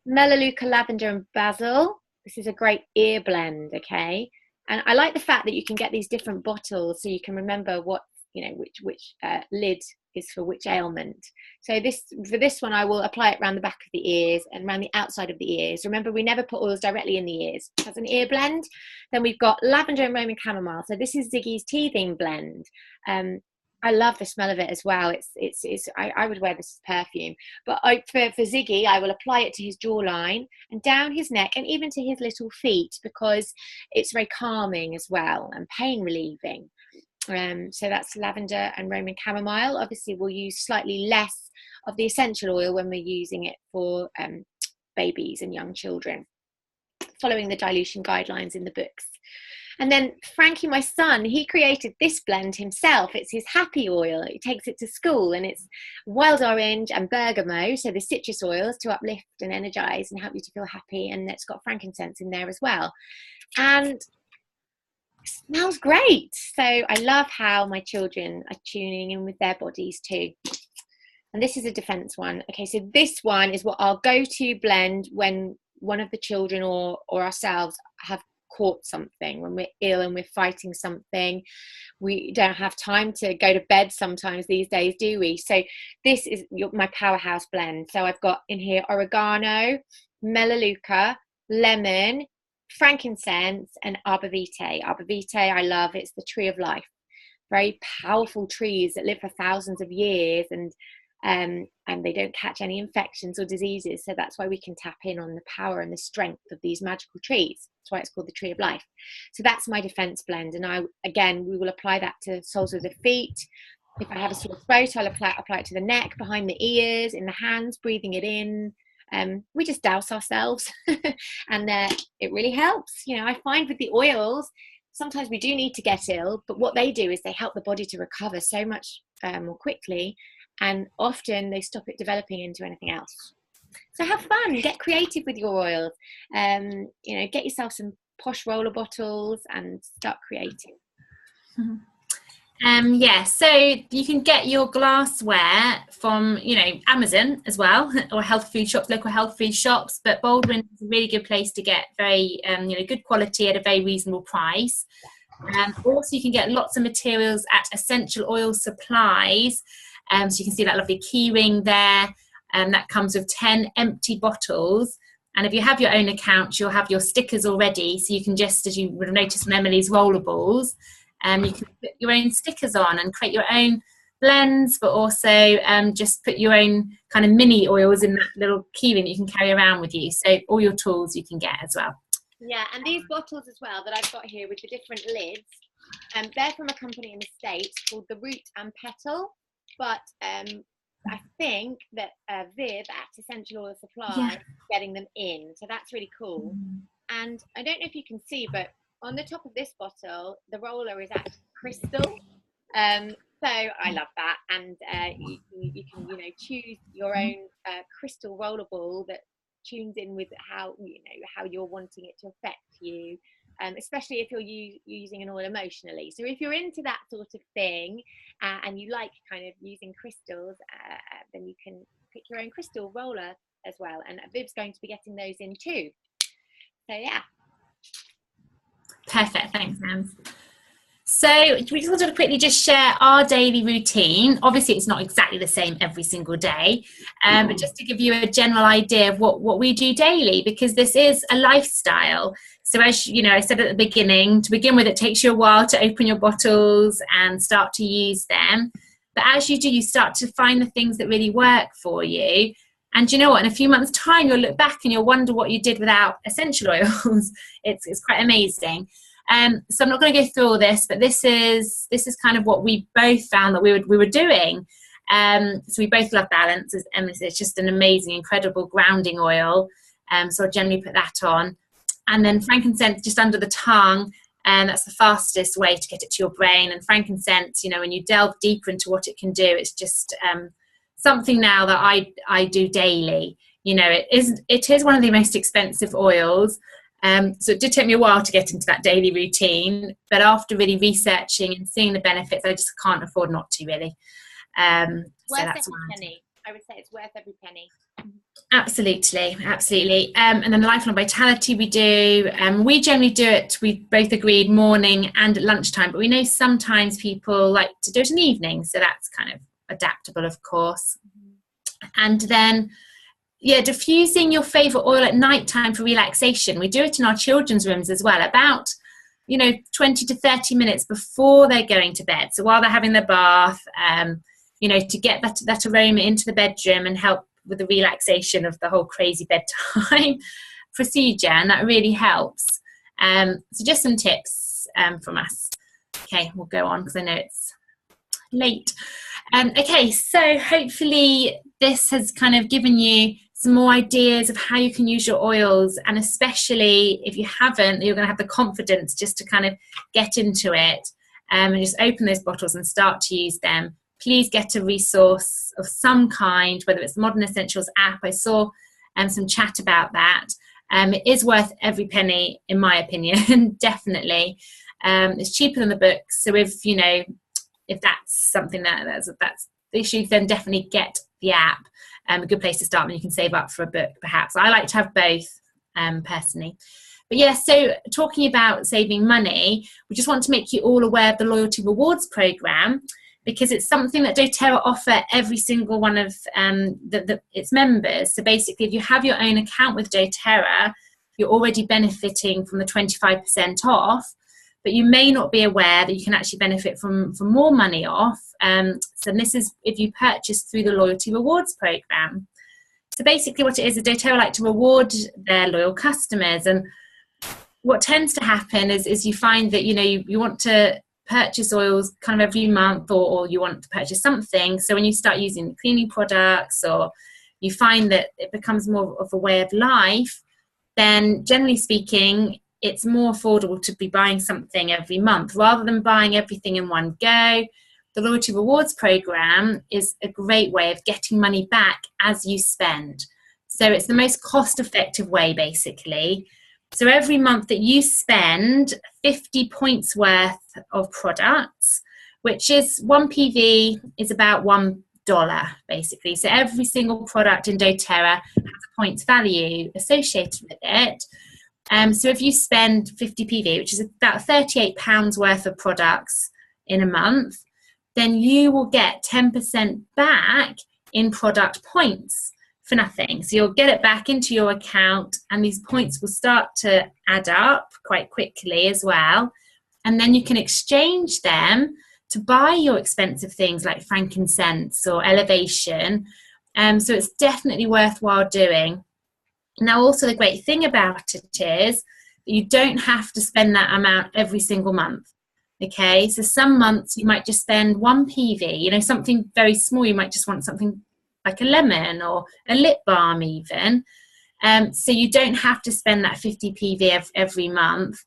S1: Melaleuca, lavender and basil. This is a great ear blend, okay? And I like the fact that you can get these different bottles so you can remember what, which lid is for which ailment. So for this one, I will apply it around the back of the ears and around the outside of the ears. Remember, we never put oils directly in the ears. That's an ear blend. Then we've got lavender and Roman chamomile. So this is Ziggy's teething blend. I love the smell of it as well. I would wear this as perfume. But for Ziggy, I will apply it to his jawline and down his neck and even to his little feet, because it's very calming as well and pain relieving. So that's lavender and Roman chamomile. Obviously, we'll use slightly less of the essential oil when we're using it for babies and young children, following the dilution guidelines in the books. And then Frankie, my son, he created this blend himself. It's his happy oil. He takes it to school, and it's wild orange and bergamot, so the citrus oils to uplift and energize and help you to feel happy. And it's got frankincense in there as well. And it smells great. So I love how my children are tuning in with their bodies too. And this is a defense one. Okay, so this one is what our go-to blend when one of the children or ourselves have caught something, when we're ill and we're fighting something. We don't have time to go to bed sometimes these days, do we? So this is my powerhouse blend. So I've got in here oregano, melaleuca, lemon, frankincense and arbor vitae. Arbor vitae I love. It's the tree of life. very powerful trees that live for thousands of years, and they don't catch any infections or diseases. So that's why we can tap in on the power and the strength of these magical trees. That's why it's called the Tree of Life. So that's my defense blend. And we will apply that to soles of the feet. If I have a sore throat, I'll apply it to the neck, behind the ears, in the hands, breathing it in. We just douse ourselves and it really helps. I find with the oils, sometimes we do need to get ill, but what they do is they help the body to recover so much more quickly, and often they stop it developing into anything else. So have fun, get creative with your oils. Get yourself some posh roller bottles and start creating.
S2: Mm-hmm. So you can get your glassware from, Amazon as well, or health food shops, local health food shops. But Baldwin is a really good place to get very, good quality at a very reasonable price. Also, you can get lots of materials at Essential Oil Supplies. So you can see that lovely key ring there. That comes with 10 empty bottles. And if you have your own account, you'll have your stickers already. So you can just, as you would have noticed from Emily's rollerballs, you can put your own stickers on and create your own blends, but also just put your own kind of mini oils in that little keyring that you can carry around with you. So all your tools you can get as well.
S1: Yeah, and these bottles as well that I've got here with the different lids, they're from a company in the States called The Root and Petal, but I think that Viv at Essential Oil Supply is getting them in, so that's really cool. And I don't know if you can see, but on the top of this bottle, the roller is actually crystal. So I love that. And you can, choose your own crystal roller ball that tunes in with how you're wanting it to affect you, especially if you're using an oil emotionally. So if you're into that sort of thing and you like kind of using crystals, then you can pick your own crystal roller as well. And Viv's going to be getting those in too. So yeah.
S2: Perfect, thanks, Em. So we just wanted to quickly just share our daily routine. Obviously, it's not exactly the same every single day, but just to give you a general idea of what we do daily, because this is a lifestyle. So as I said at the beginning, to begin with, it takes you a while to open your bottles and start to use them. But as you do, you start to find the things that really work for you. And you know what? In a few months' time, you'll look back and you'll wonder what you did without essential oils. It's quite amazing. So I'm not going to go through all this, but this is kind of what we both found that we were doing. So we both love Balance. It's just an amazing, incredible grounding oil. So I generally put that on. And then frankincense just under the tongue. And that's the fastest way to get it to your brain. And frankincense, when you delve deeper into what it can do, it's just something now that I do daily. It is one of the most expensive oils. So it did take me a while to get into that daily routine, but after really researching and seeing the benefits, I just can't afford not to, really.
S1: Worth every penny. I would say it's worth every penny.
S2: Absolutely. And then the lifelong vitality we do. We generally do it, we both agreed, morning and at lunchtime, but we know sometimes people like to do it in the evening, so that's kind of adaptable, of course. And then diffusing your favorite oil at night time for relaxation. We do it in our children's rooms as well, about 20 to 30 minutes before they're going to bed. So while they're having their bath, to get that aroma into the bedroom and help with the relaxation of the whole crazy bedtime procedure, and that really helps. So just some tips from us. Okay, we'll go on because I know it's late. Okay, so hopefully this has kind of given you some more ideas of how you can use your oils, and especially if you haven't, you're going to have the confidence just to kind of get into it and just open those bottles and start to use them. Please get a resource of some kind, whether it's the Modern Essentials app. I saw some chat about that. It is worth every penny, in my opinion, definitely. It's cheaper than the books, so if that's something that's the issue, then definitely get the app. A good place to start when you can save up for a book, perhaps. I like to have both, personally. But yeah, so talking about saving money, we just want to make you all aware of the Loyalty Rewards Programme, because it's something that doTERRA offer every single one of its members. So basically, if you have your own account with doTERRA, you're already benefiting from the 25% off. but you may not be aware that you can actually benefit from more money off. So this is if you purchase through the loyalty rewards program. So basically what it is doTERRA like to reward their loyal customers, and what tends to happen is you find that, you know, you want to purchase oils kind of every month, or you want to purchase something. So when you start using cleaning products, or you find that it becomes more of a way of life, then generally speaking, it's more affordable to be buying something every month rather than buying everything in one go. The loyalty rewards program is a great way of getting money back as you spend. So it's the most cost-effective way, basically. So every month that you spend 50 points worth of products, which is 1 PV is about $1, basically. So every single product in doTERRA has a points value associated with it. So if you spend 50 PV, which is about £38 worth of products in a month, then you will get 10% back in product points for nothing. So you'll get it back into your account, and these points will start to add up quite quickly as well. And then you can exchange them to buy your expensive things like frankincense or elevation. So it's definitely worthwhile doing. Now, also the great thing about it is that you don't have to spend that amount every single month. Okay, so some months you might just spend 1 PV, you know, something very small. You might just want something like a lemon or a lip balm even. So you don't have to spend that 50 PV every month.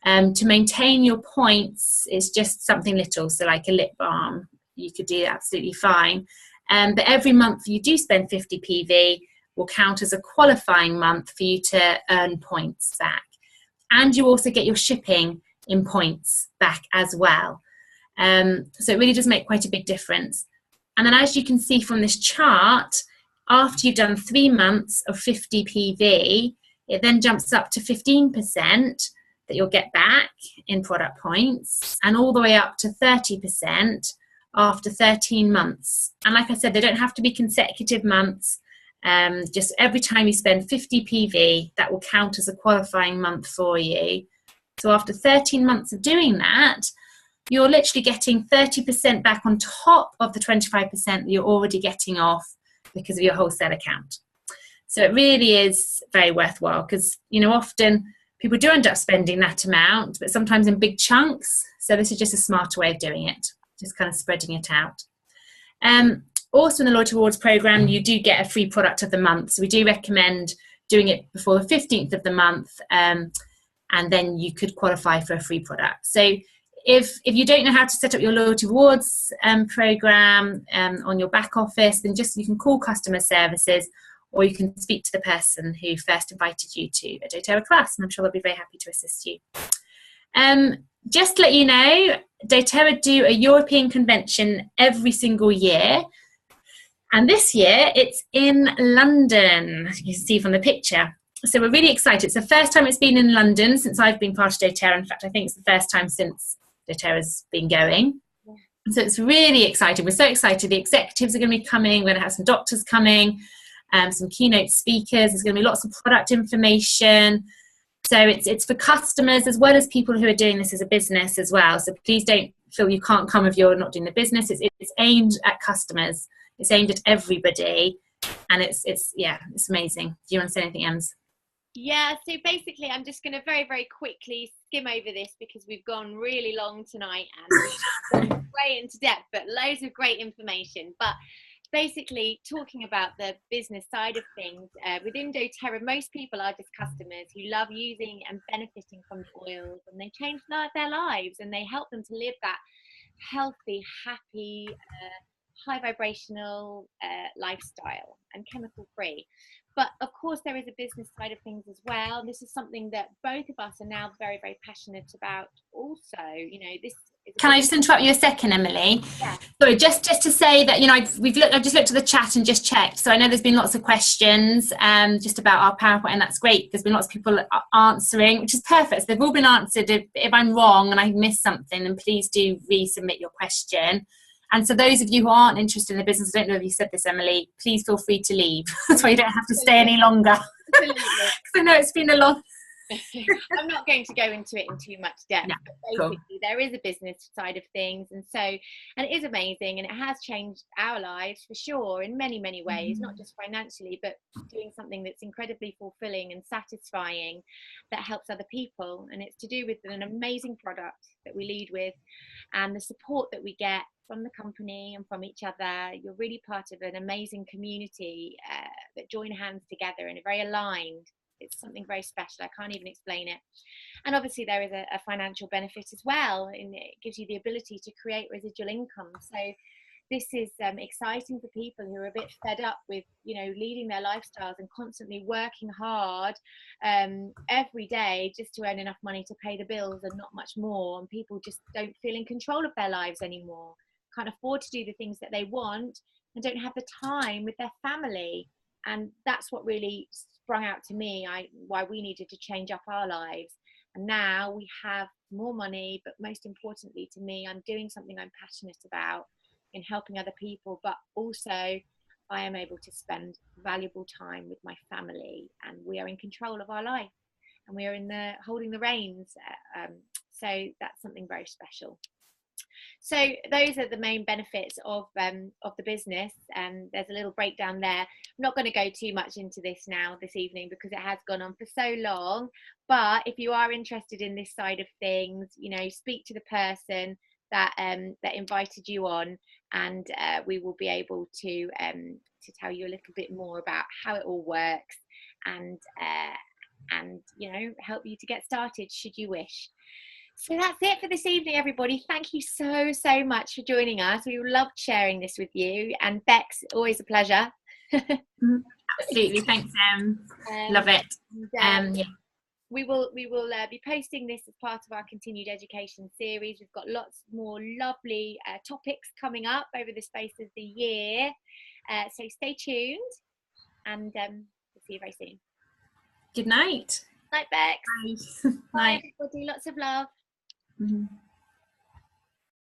S2: To maintain your points, it's just something little, so like a lip balm, you could do absolutely fine. But every month you do spend 50 PV will count as a qualifying month for you to earn points back. And you also get your shipping in points back as well. So it really does make quite a big difference. And then as you can see from this chart, after you've done 3 months of 50 PV, it then jumps up to 15% that you'll get back in product points, and all the way up to 30% after 13 months. And like I said, they don't have to be consecutive months. Just every time you spend 50 PV, that will count as a qualifying month for you. So after 13 months of doing that, you're literally getting 30% back on top of the 25% that you're already getting off because of your wholesale account. So it really is very worthwhile, because, you know, often people do end up spending that amount, but sometimes in big chunks. So this is just a smarter way of doing it, just kind of spreading it out. Also in the Loyalty Rewards program, you do get a free product of the month. So we do recommend doing it before the 15th of the month, and then you could qualify for a free product. So if you don't know how to set up your Loyalty Rewards program on your back office, then just you can call customer services, or you can speak to the person who first invited you to a doTERRA class, and I'm sure they'll be very happy to assist you. Just to let you know, doTERRA do a European convention every single year. And this year, it's in London, as you can see from the picture. So we're really excited. It's the first time it's been in London since I've been part of doTERRA. In fact, I think it's the first time since doTERRA's been going. Yeah. So it's really exciting. We're so excited. The executives are going to be coming. We're going to have some doctors coming, some keynote speakers. There's going to be lots of product information. So it's for customers as well as people who are doing this as a business as well. So please don't feel you can't come if you're not doing the business. It's aimed at customers. It's aimed at everybody, and it's amazing. Do you want to say anything, Ems?
S1: Yeah, so basically I'm just going to very, very quickly skim over this because we've gone really long tonight and gone way into depth, but loads of great information. But basically talking about the business side of things, within doTERRA, most people are just customers who love using and benefiting from the oils, and they change their lives, and they help them to live that healthy, happy, high vibrational lifestyle and chemical free. But of course there is a business side of things as well. This is something that both of us are now very, very passionate about also. You know, this is
S2: Can I just interrupt you a second, Emily?
S1: Yeah.
S2: Sorry, just to say that, you know, I've just looked at the chat and just checked. So I know there's been lots of questions just about our PowerPoint, and that's great. There's been lots of people answering, which is perfect. So they've all been answered. If I'm wrong and I missed something, then please do resubmit your question. And so those of you who aren't interested in the business, I don't know if you said this, Emily, please feel free to leave. So you don't have to stay any longer. Because I know it's been a long...
S1: I'm not going to go into it in too much depth,
S2: No,
S1: but
S2: cool.
S1: basically there is a business side of things, and it is amazing, and it has changed our lives for sure in many, many ways, not just financially, but doing something that's incredibly fulfilling and satisfying that helps other people. And it's to do with an amazing product that we lead with, and the support that we get from the company and from each other. You're really part of an amazing community that join hands together and are very aligned. It's something very special. I can't even explain it. And obviously there is a financial benefit as well, and it gives you the ability to create residual income. So this is exciting for people who are a bit fed up with, leading their lifestyles and constantly working hard every day just to earn enough money to pay the bills and not much more. And people just don't feel in control of their lives anymore, can't afford to do the things that they want, and don't have the time with their family. And that's what really sprung out to me, why we needed to change up our lives. And now we have more money, but most importantly to me, I'm doing something I'm passionate about in helping other people, but also I am able to spend valuable time with my family, and we are in control of our life, and we are holding the reins. So that's something very special. So those are the main benefits of the business, and there's a little breakdown there. I'm not going to go too much into this now this evening because it has gone on for so long, but if you are interested in this side of things, speak to the person that invited you on, and we will be able to tell you a little bit more about how it all works, and help you to get started should you wish. So that's it for this evening, everybody. Thank you so much for joining us. We loved sharing this with you, and Bex, always a pleasure.
S2: Absolutely, thanks, love it. Yeah.
S1: We will be posting this as part of our continued education series. We've got lots more lovely topics coming up over the space of the year, so stay tuned, and we'll see you very soon.
S2: Good night.
S1: Night, Bex.
S2: Bye.
S1: Bye, everybody. Lots of love.
S2: Mm-hmm.